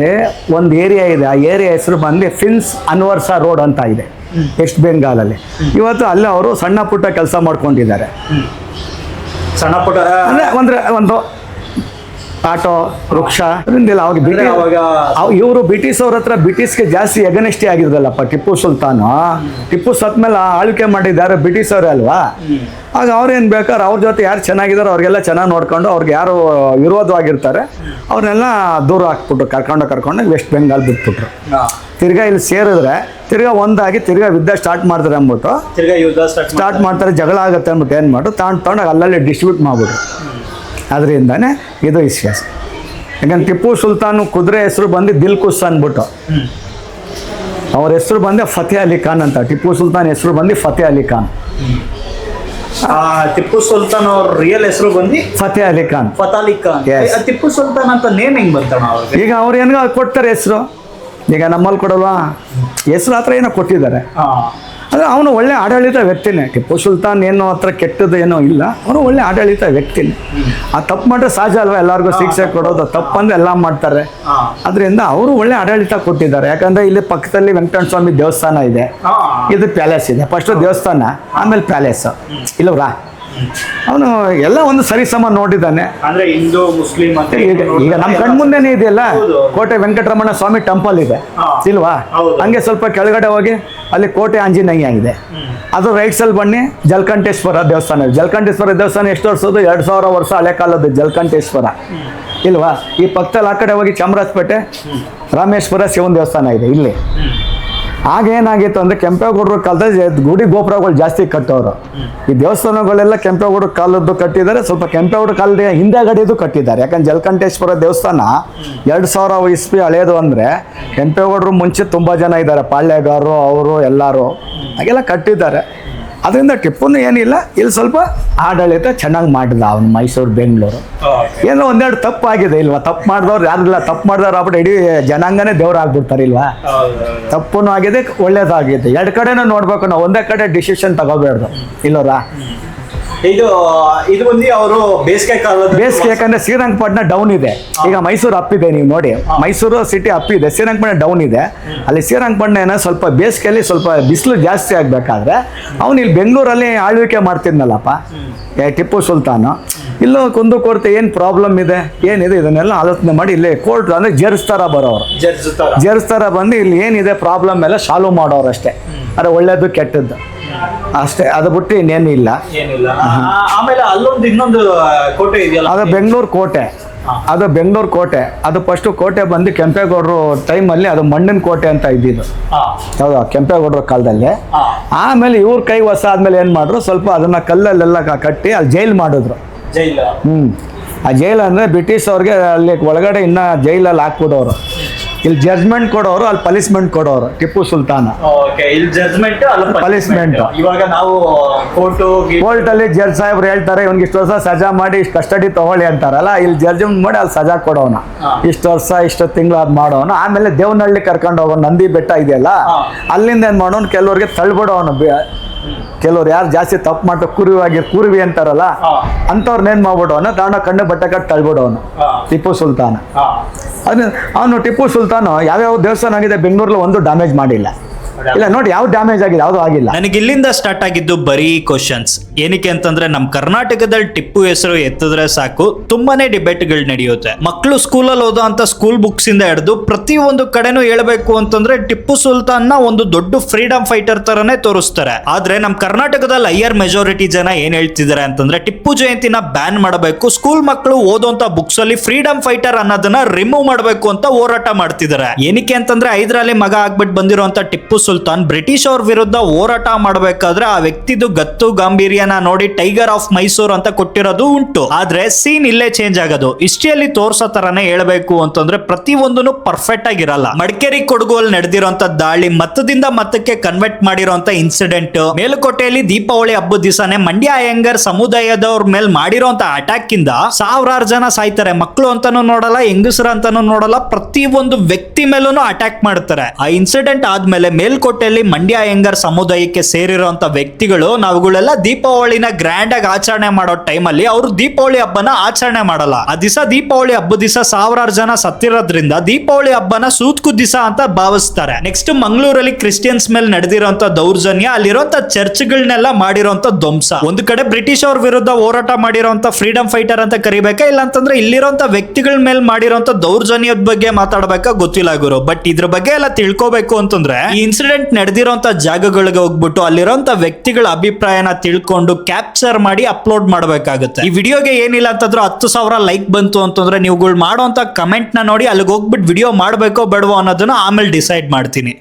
ಒಂದು ಏರಿಯಾ ಇದೆ. ಆ ಏರಿಯಾ ಹೆಸರು ಬಂದು ಫಿನ್ಸ್ ಅನ್ವರ್ಸಾ ರೋಡ್ ಅಂತ ಇದೆ, ವೆಸ್ಟ್ ಬೆಂಗಾಲಲ್ಲಿ. ಇವತ್ತು ಅಲ್ಲೇ ಅವರು ಸಣ್ಣ ಪುಟ್ಟ ಕೆಲಸ ಮಾಡ್ಕೊಂಡಿದ್ದಾರೆ. ಸಣ್ಣ ಪುಟ್ಟ ಅಂದರೆ ಒಂದು ಆಟೋ ರಿಕ್ಷಾ ಅದರಿಂದಿಲ್ಲ. ಅವಾಗ ಇವರು ಬ್ರಿಟಿಷ್ ಅವ್ರ ಹತ್ರ ಬ್ರಿಟಿಷ್ಗೆ ಜಾಸ್ತಿ ಎಗನೆಸ್ಟಿ ಆಗಿರೋದಲ್ಲಪ್ಪ ಟಿಪ್ಪು ಸುಲ್ತಾನು. ಟಿಪ್ಪು ಸತ್ ಮೇಲೆ ಆಳ್ವಿಕೆ ಮಾಡಿದ್ದಾರೆ ಬ್ರಿಟಿಷ್ ಅವರೇ ಅಲ್ವಾ. ಆಗ ಅವ್ರೇನು ಬೇಕಾದ್ರೆ ಅವ್ರ ಜೊತೆ ಯಾರು ಚೆನ್ನಾಗಿದ್ದಾರೆ ಅವ್ರಿಗೆಲ್ಲ ಚೆನ್ನಾಗಿ ನೋಡ್ಕೊಂಡು, ಅವ್ರಿಗೆ ಯಾರು ವಿರೋಧವಾಗಿರ್ತಾರೆ ಅವ್ರನ್ನೆಲ್ಲ ದೂರ ಹಾಕ್ಬಿಟ್ರು, ಕರ್ಕೊಂಡು ವೆಸ್ಟ್ ಬೆಂಗಾಲ್ ಬಿಟ್ಬಿಟ್ರು. ತಿರ್ಗಾ ಇಲ್ಲಿ ಸೇರಿದ್ರೆ ತಿರ್ಗಾ ಒಂದಾಗಿ ತಿರ್ಗಾ ಯುದ್ಧ ಸ್ಟಾರ್ಟ್ ಮಾಡ್ತಾರೆ ಅಂದ್ಬಿಟ್ಟು, ಸ್ಟಾರ್ಟ್ ಮಾಡ್ತಾರೆ, ಜಗಳ ಆಗುತ್ತೆ ಅಂದ್ಬಿಟ್ಟು ಏನು ಮಾಡ್ರು, ತಗೊಂಡಾಗ ಅಲ್ಲಲ್ಲಿ ಡಿಸ್ಟ್ರಿಬ್ಯೂಟ್ ಮಾಡ್ಬಿಟ್ರು. ಅದರಿಂದನೇ ಇದು ಇತಿಹಾಸ. ಯಾಕಂದ್ರೆ ಟಿಪ್ಪು ಸುಲ್ತಾನ್ ಕುದುರೆ ಹೆಸರು ಬಂದು ದಿಲ್ಕುಸ್ ಅಂದ್ಬಿಟ್ಟು, ಅವ್ರ ಹೆಸರು ಬಂದೆ ಫತೇ ಅಲಿ ಖಾನ್ ಅಂತ. ಟಿಪ್ಪು ಸುಲ್ತಾನ್ ಹೆಸರು ಬಂದು ಫತೇ ಅಲಿ ಖಾನ್. ಟಿಪ್ಪು ಸುಲ್ತಾನ್ ಅವ್ರ ರಿಯಲ್ ಹೆಸರು ಬಂದು ಫತೇ ಅಲಿ ಖಾನ್. ಫತಾಲಿ ಖಾನ್. ಟಿಪ್ಪು ಸುಲ್ತಾನ್ ಅಂತ ನೇಮ್ ಹೆಂಗ್ ಬರ್ತಾನ ಅವ್ರಿಗೆ? ಈಗ ಅವ್ರು ಏನೋ ಕೊಡ್ತಾರೆ ಹೆಸರು, ಈಗ ನಮ್ಮಲ್ಲಿ ಕೊಡಲ್ವಾ ಹೆಸರು, ಹತ್ರ ಏನೋ ಕೊಟ್ಟಿದ್ದಾರೆ. ಅಂದರೆ ಅವನು ಒಳ್ಳೆ ಆಡಳಿತ ವ್ಯಕ್ತಿನೇ. ಟಿಪ್ಪು ಸುಲ್ತಾನ್ ಏನೋ ಹತ್ರ ಕೆಟ್ಟದ್ದು ಏನೋ ಇಲ್ಲ, ಅವನು ಒಳ್ಳೆ ಆಡಳಿತ ವ್ಯಕ್ತಿನೇ. ಆ ತಪ್ಪು ಮಾಡಿದ್ರೆ ಸಹಜ ಅಲ್ವಾ, ಎಲ್ಲರಿಗೂ ಶಿಕ್ಷೆ ಕೊಡೋದು ತಪ್ಪಂದ್ರೆ ಎಲ್ಲ ಮಾಡ್ತಾರೆ. ಅದರಿಂದ ಅವರು ಒಳ್ಳೆ ಆಡಳಿತ ಕೊಟ್ಟಿದ್ದಾರೆ. ಯಾಕಂದ್ರೆ ಇಲ್ಲಿ ಪಕ್ಕದಲ್ಲಿ ವೆಂಕಟೇಶ್ವರ ಸ್ವಾಮಿ ದೇವಸ್ಥಾನ ಇದೆ, ಇದು ಪ್ಯಾಲೇಸ್ ಇದೆ. ಫಸ್ಟ್ ದೇವಸ್ಥಾನ, ಆಮೇಲೆ ಪ್ಯಾಲೇಸ್ ಇಲ್ಲವ್ರಾ. ಅವನು ಎಲ್ಲ ಒಂದು ಸರಿಸಮ ನೋಡಿದ್ದಾನೆ. ಅಂದ್ರೆ ಹಿಂದೂ ಮುಸ್ಲಿಂ ಅಂತ ಈಗ ನಮ್ಮ ಕಣ್ಮುಂದೆನೇ ಇದೆಯಲ್ಲ, ಕೋಟೆ ವೆಂಕಟರಮಣ ಸ್ವಾಮಿ ಟೆಂಪಲ್ ಇದೆ ಇಲ್ವಾ. ಹಂಗೆ ಸ್ವಲ್ಪ ಕೆಳಗಡೆ ಹೋಗಿ ಅಲ್ಲಿ ಕೋಟೆ ಆಂಜನೇಯ ಇದೆ. ಅದು ರೈಟ್ ಸೈಡ್ ಬನ್ನಿ ಜಲಕಂಠೇಶ್ವರ ದೇವಸ್ಥಾನ. ಜಲಕಂಠೇಶ್ವರ ದೇವಸ್ಥಾನ ಎಷ್ಟು ವರ್ಷದ್ದು, 2000 ವರ್ಷ ಹಳೆ ಕಾಲದ್ದು ಜಲಕಂಠೇಶ್ವರ ಇಲ್ವಾ. ಈ ಪಕ್ಕದಲ್ಲಿ ಆ ಕಡೆ ಹೋಗಿ ಚಾಮರಾಜಪೇಟೆ ರಾಮೇಶ್ವರ ಶಿವನ ದೇವಸ್ಥಾನ ಇದೆ ಇಲ್ಲಿ. ಆಗೇನಾಗಿತ್ತು ಅಂದರೆ ಕೆಂಪೇಗೌಡರ ಕಾಲದಲ್ಲಿ ಗುಡಿ ಗೋಪುರಗಳು ಜಾಸ್ತಿ ಕಟ್ಟೋರು. ಈ ದೇವಸ್ಥಾನಗಳೆಲ್ಲ ಕೆಂಪೇಗೌಡರ ಕಾಲದ್ದು ಕಟ್ಟಿದ್ದಾರೆ, ಸ್ವಲ್ಪ ಕೆಂಪೇಗೌಡರ ಕಾಲದ ಹಿಂದೆಗಡೆದು ಕಟ್ಟಿದ್ದಾರೆ. ಯಾಕಂದ್ರೆ ಜಲಕಂಠೇಶ್ವರ ದೇವಸ್ಥಾನ 2000 ಇಸ್ವಿ ಹಳೆಯದು. ಅಂದರೆ ಕೆಂಪೇಗೌಡರು ಮುಂಚೆ ತುಂಬ ಜನ ಇದ್ದಾರೆ, ಪಾಳ್ಯಗಾರರು ಅವರು ಎಲ್ಲರೂ ಹಾಗೆಲ್ಲ ಕಟ್ಟಿದ್ದಾರೆ. ಅದರಿಂದ ಟಿಪ್ಪುನು ಏನಿಲ್ಲ, ಇಲ್ಲಿ ಸ್ವಲ್ಪ ಆಡಳಿತ ಚೆನ್ನಾಗಿ ಮಾಡಿದ ಅವನು. ಮೈಸೂರು ಬೆಂಗಳೂರು ಏನೋ ಒಂದೆರಡು ತಪ್ಪಾಗಿದೆ ಇಲ್ವಾ. ತಪ್ಪು ಮಾಡಿದವ್ರು ಯಾರಿಲ್ಲ, ತಪ್ಪು ಮಾಡಿದವ್ರು ಆಗ್ಬಿಟ್ಟು ಇಡೀ ಜನಾಂಗನೇ ದೇವ್ರು ಆಗ್ಬಿಡ್ತಾರೆ ಇಲ್ವಾ. ತಪ್ಪು ಆಗಿದೆ, ಒಳ್ಳೇದಾಗಿದೆ. ಎರಡು ಕಡೆನೂ ನೋಡ್ಬೇಕು ನಾವು, ಒಂದೇ ಕಡೆ ಡಿಸಿಷನ್ ತಗೋಬೇಡ್ದು ಇಲ್ಲವ್ರಾ. ಇದು ಬಂದು ಅವರು ಬೇಸಿಗೆ ಯಾಕಂದ್ರೆ ಶ್ರೀರಂಗಪಟ್ಟಣ ಡೌನ್ ಇದೆ. ಈಗ ಮೈಸೂರು ಅಪ್ ಇದೆ, ನೀವು ನೋಡಿ ಮೈಸೂರು ಸಿಟಿ ಅಪ್ ಇದೆ, ಶ್ರೀರಂಗಪಟ್ಟಣ ಡೌನ್ ಇದೆ. ಅಲ್ಲಿ ಶ್ರೀರಂಗಪಟ್ಟಣ ಏನೋ ಸ್ವಲ್ಪ ಬೇಸಿಗೆಯಲ್ಲಿ ಸ್ವಲ್ಪ ಬಿಸಿಲು ಜಾಸ್ತಿ ಆಗ್ಬೇಕಾದ್ರೆ ಅವನು ಇಲ್ಲಿ ಬೆಂಗಳೂರಲ್ಲಿ ಆಳ್ವಿಕೆ ಮಾಡ್ತಿದ್ನಲ್ಲಪ್ಪ ಟಿಪ್ಪು ಸುಲ್ತಾನು. ಇಲ್ಲೂ ಕುಂದುಕೊರತೆ ಏನು ಪ್ರಾಬ್ಲಮ್ ಇದೆ ಏನಿದೆ ಇದನ್ನೆಲ್ಲ ಆಲೋಚನೆ ಮಾಡಿ ಇಲ್ಲಿ ಕೋರ್ಟ್ ಅಂದರೆ ಜರ್ಸ್ತಾರ ಬರೋರು, ಜರ್ಸ್ತಾರ ಬಂದು ಇಲ್ಲಿ ಏನಿದೆ ಪ್ರಾಬ್ಲಮ್ ಎಲ್ಲ ಸಾಲ್ವ್ ಮಾಡೋರು ಅಷ್ಟೇ. ಅದು ಒಳ್ಳೇದು ಕೆಟ್ಟದ್ದು ಅಷ್ಟೇ, ಅದು ಬಿಟ್ಟು ಇನ್ನೇನು ಇಲ್ಲ. ಆಮೇಲೆ ಅಲ್ಲೊಂದು ಇನ್ನೊಂದು ಕೋಟೆ ಇದೆಯಲ್ಲ, ಅದು ಬೆಂಗಳೂರು ಕೋಟೆ. ಅದು ಫಸ್ಟ್ ಕೋಟೆ ಬಂದು ಕೆಂಪೇಗೌಡರು ಟೈಮಲ್ಲಿ ಅದು ಮಣ್ಣಿನ ಕೋಟೆ ಅಂತ ಇದ್ದಿದ್ದು. ಹೌದಾ, ಕೆಂಪೇಗೌಡರ ಕಾಲದಲ್ಲಿ. ಆಮೇಲೆ ಇವ್ರ ಕೈ ವಶ ಆದ್ಮೇಲೆ ಏನ್ ಮಾಡ್ರು, ಸ್ವಲ್ಪ ಅದನ್ನ ಕಲ್ಲಲ್ಲೆಲ್ಲ ಕಟ್ಟಿ ಅಲ್ಲಿ ಜೈಲ್ ಮಾಡಿದ್ರು. ಆ ಜೈಲು ಅಂದರೆ ಬ್ರಿಟಿಷ್ ಅವ್ರಿಗೆ ಅಲ್ಲಿ ಒಳಗಡೆ ಇನ್ನು ಜೈಲಲ್ಲಿ ಹಾಕ್ಬಿಡೋರು. ಇಲ್ಲಿ ಜಡ್ಜ್ಮೆಂಟ್ ಕೊಡೋರು, ಅಲ್ಲಿ ಪನಿಷ್ಮೆಂಟ್ ಕೊಡೋರು. ಟಿಪ್ಪು ಸುಲ್ತಾನ ಓಕೆ, ಇಲ್ಲಿ ಜಡ್ಜ್ಮೆಂಟ್ ಅಲ್ಲ Punishment. ಇವಾಗ ನಾವು ಕೋರ್ಟಲ್ಲಿ ಜಡ್ಜ್ ಸಾಹೇಬ್ರು ಹೇಳ್ತಾರೆ ಇವ್ನಿಗೆ ಇಷ್ಟು ವರ್ಷ ಸಜಾ ಮಾಡಿ ಇಷ್ಟು ಕಸ್ಟಡಿ ತಗೊಳ್ಳಿ ಅಂತಾರಲ್ಲ, ಇಲ್ಲಿ ಜಡ್ಜ್ಮೆಂಟ್ ಮಾಡಿ ಅಲ್ಲಿ ಸಜಾ ಕೊಡೋನು. ಇಷ್ಟು ವರ್ಷ ಇಷ್ಟು ತಿಂಗಳು ಅದು ಮಾಡೋನು. ಆಮೇಲೆ ದೇವನಹಳ್ಳಿ ಕರ್ಕೊಂಡು ಹೋಗೋನು, ನಂದಿ ಬೆಟ್ಟ ಇದೆಯಲ್ಲ ಅಲ್ಲಿಂದ ಏನು ಮಾಡೋನು, ಕೆಲವ್ರಿಗೆ ತಳ್ಬಿಡೋನು. ಕೆಲವ್ರು ಯಾರು ಜಾಸ್ತಿ ತಪ್ಪು ಮಾಡ್ತಾರೆ, ಕುರುವಿ ಅಂತಾರಲ್ಲ ಅಂಥವ್ರನ್ನ ಏನು ಮಾಡ್ಬಿಡೋನು, ತಾಂಡ ಕಣ್ಣು ಬಟ್ಟೆ ಕಟ್ಟು ತಳ್ಬಿಡೋನು ಟಿಪ್ಪು ಸುಲ್ತಾನ. ಅವನು ಟಿಪ್ಪು ಸುಲ್ತಾನು ಯಾವ್ಯಾವ ದೇವಸ್ಥಾನ ಆಗಿದೆ ಬೆಂಗಳೂರಲ್ಲಿ ಒಂದು ಡ್ಯಾಮೇಜ್ ಮಾಡಿಲ್ಲ. ಇಲ್ಲ ನೋಡಿ, ಯಾವ ಡ್ಯಾಮೇಜ್ ಆಗಿದೆ, ಯಾವುದು ಆಗಿಲ್ಲ. ನನಗೆ ಇಲ್ಲಿಂದ ಸ್ಟಾರ್ಟ್ ಆಗಿದ್ದು ಬರೀ ಕ್ವಶನ್ಸ್. ಏನಕ್ಕೆ ಅಂತಂದ್ರೆ ನಮ್ಮ ಕರ್ನಾಟಕದಲ್ಲಿ ಟಿಪ್ಪು ಹೆಸರು ಎತ್ತಿದ್ರೆ ಸಾಕು ತುಂಬಾನೇ ಡಿಬೇಟ್ಗಳು ನಡೆಯುತ್ತೆ. ಮಕ್ಕಳು ಸ್ಕೂಲಲ್ಲಿ ಓದೋ ಅಂತ ಸ್ಕೂಲ್ ಬುಕ್ಸ್ ಇಂದ ಹಿಡಿದು ಪ್ರತಿ ಒಂದು ಕಡೆನೂ ಹೇಳ್ಬೇಕು ಅಂತಂದ್ರೆ ಟಿಪ್ಪು ಸುಲ್ತಾನ್ನ ಒಂದು ದೊಡ್ಡ ಫ್ರೀಡಮ್ ಫೈಟರ್ ತರನೇ ತೋರಿಸ್ತಾರೆ. ಆದ್ರೆ ನಮ್ಮ ಕರ್ನಾಟಕದಲ್ಲಿ ಹೈಯರ್ ಮೆಜಾರಿಟಿ ಜನ ಏನ್ ಹೇಳ್ತಿದ್ದಾರೆ ಅಂತಂದ್ರೆ ಟಿಪ್ಪು ಜಯಂತಿನ ಬ್ಯಾನ್ ಮಾಡಬೇಕು, ಸ್ಕೂಲ್ ಮಕ್ಕಳು ಓದೋಂತ ಬುಕ್ಸ್ ಅಲ್ಲಿ ಫ್ರೀಡಮ್ ಫೈಟರ್ ಅನ್ನೋದನ್ನ ರಿಮೂವ್ ಮಾಡಬೇಕು ಅಂತ ಹೋರಾಟ ಮಾಡ್ತಿದ್ದಾರೆ. ಏನಕ್ಕೆ ಅಂತಂದ್ರೆ ಹೈದರಾಲಿ ಮಗ ಆಗ್ಬಿಟ್ಟು ಬಂದಿರುವಂತ ಟಿಪ್ಪು ಸುಲ್ತಾನ್ ಬ್ರಿಟಿಷ್ ಅವ್ರ ವಿರುದ್ಧ ಹೋರಾಟ ಮಾಡಬೇಕಾದ್ರೆ ಆ ವ್ಯಕ್ತಿದು ಗತ್ತು ಗಾಂಭೀರ್ಯನ ನೋಡಿ ಟೈಗರ್ ಆಫ್ ಮೈಸೂರು ಅಂತ ಕೊಟ್ಟಿರೋದು ಉಂಟು. ಆದ್ರೆ ಸೀನ್ ಇಲ್ಲೇ ಚೇಂಜ್ ಆಗೋದು. ಹಿಸ್ಟ್ರಿಯಲ್ಲಿ ತೋರ್ಸೋ ತರಾನೇ ಹೇಳ್ಬೇಕು ಅಂತಂದ್ರೆ ಪ್ರತಿ ಒಂದನ್ನು ಪರ್ಫೆಕ್ಟ್ ಆಗಿರಲ್ಲ. ಮಡಿಕೇರಿ ಕೊಡಗುವಲ್ಲಿ ನಡೆದಿರೋಂತ ದಾಳಿ, ಮತದಿಂದ ಮತಕ್ಕೆ ಕನ್ವರ್ಟ್ ಮಾಡಿರೋಂತ ಇನ್ಸಿಡೆಂಟ್, ಮೇಲುಕೋಟೆಯಲ್ಲಿ ದೀಪಾವಳಿ ಹಬ್ಬದ ದಿವಸನೇ ಮಂಡ್ಯ ಅಯ್ಯಂಗಾರ್ ಸಮುದಾಯದವ್ರ ಮೇಲೆ ಮಾಡಿರೋಂತ ಅಟ್ಯಾಕ್ ಇಂದ ಸಾವಿರಾರು ಜನ ಸಾಯ್ತಾರೆ. ಮಕ್ಕಳು ಅಂತಾನು ನೋಡಲ್ಲ, ಹೆಂಗಸರು ಅಂತಾನು ನೋಡಲ್ಲ, ಪ್ರತಿ ಒಂದು ವ್ಯಕ್ತಿ ಮೇಲೂ ಅಟ್ಯಾಕ್ ಮಾಡ್ತಾರೆ. ಆ ಇನ್ಸಿಡೆಂಟ್ ಆದ್ಮೇಲೆ ಮೇಲ್ಕೋಟೆಯಲ್ಲಿ ಮಂಡ್ಯ ಅಯ್ಯಂಗಾರ್ ಸಮುದಾಯಕ್ಕೆ ಸೇರಿರುವಂತ ವ್ಯಕ್ತಿಗಳು ನಾವುಗಳೆಲ್ಲ ದೀಪಾವಳಿನ ಗ್ರ್ಯಾಂಡ್ ಆಗಿ ಆಚರಣೆ ಮಾಡೋ ಟೈಮಲ್ಲಿ ಅವರು ದೀಪಾವಳಿ ಹಬ್ಬನ ಆಚರಣೆ ಮಾಡಲ್ಲ. ಆ ದಿವಸ ದೀಪಾವಳಿ ಹಬ್ಬದ ದಿವಸ ಸಾವಿರಾರು ಜನ ಸತ್ತಿರೋದ್ರಿಂದ ದೀಪಾವಳಿ ಹಬ್ಬನ ಸೂತ್ಕು ದಿವಸ ಅಂತ ಭಾವಿಸ್ತಾರೆ. ನೆಕ್ಸ್ಟ್ ಮಂಗಳೂರಲ್ಲಿ ಕ್ರಿಶ್ಚಿಯನ್ಸ್ ಮೇಲೆ ನಡೆದಿರೋಂತ ದೌರ್ಜನ್ಯ, ಅಲ್ಲಿರುವಂತ ಚರ್ಚ್ಗಳನ್ನೆಲ್ಲ ಮಾಡಿರೋಂತ ಧ್ವಂಸ. ಒಂದು ಕಡೆ ಬ್ರಿಟಿಷ್ ಅವ್ರ ವಿರುದ್ಧ ಹೋರಾಟ ಮಾಡಿರೋಂತ ಫ್ರೀಡಮ್ ಫೈಟರ್ ಅಂತ ಕರಿಬೇಕಾ, ಇಲ್ಲ ಅಂತಂದ್ರೆ ಇಲ್ಲಿರೋಂತ ವ್ಯಕ್ತಿಗಳ ಮೇಲೆ ಮಾಡಿರೋಂತ ದೌರ್ಜನ್ಯದ ಬಗ್ಗೆ ಮಾತಾಡ್ಬೇಕಾ ಗೊತ್ತಿಲ್ಲ ಗುರು. ಬಟ್ ಇದ್ರ ಬಗ್ಗೆ ಎಲ್ಲ ತಿಳ್ಕೋಬೇಕು ಅಂತಂದ್ರೆ ಈ ಇನ್ಸಿಡೆಂಟ್ ನಡೆದಿರೋಂತ ಜಾಗಗಳಿಗೆ ಹೋಗ್ಬಿಟ್ಟು ಅಲ್ಲಿರೋಂತ ವ್ಯಕ್ತಿಗಳ ಅಭಿಪ್ರಾಯನ ತಿಳ್ಕೊಂಡು ಕ್ಯಾಪ್ಚರ್ ಮಾಡಿ ಅಪ್ಲೋಡ್ ಮಾಡಬೇಕಾಗುತ್ತೆ. ಈ ವಿಡಿಯೋಗೆ ಏನಿಲ್ಲ ಅಂತಂದ್ರೆ 10,000 ಲೈಕ್ ಬಂತು ಅಂತಂದ್ರೆ ನೀವುಗಳು ಮಾಡೋಂತ ಕಮೆಂಟ್ ನ ನೋಡಿ ಅಲ್ಲಿಗೆ ಹೋಗ್ಬಿಟ್ಟು ವಿಡಿಯೋ ಮಾಡ್ಬೇಕೋ ಬೇಡವೋ ಅನ್ನೋದನ್ನ ಆಮೇಲೆ ಡಿಸೈಡ್ ಮಾಡ್ತೀನಿ.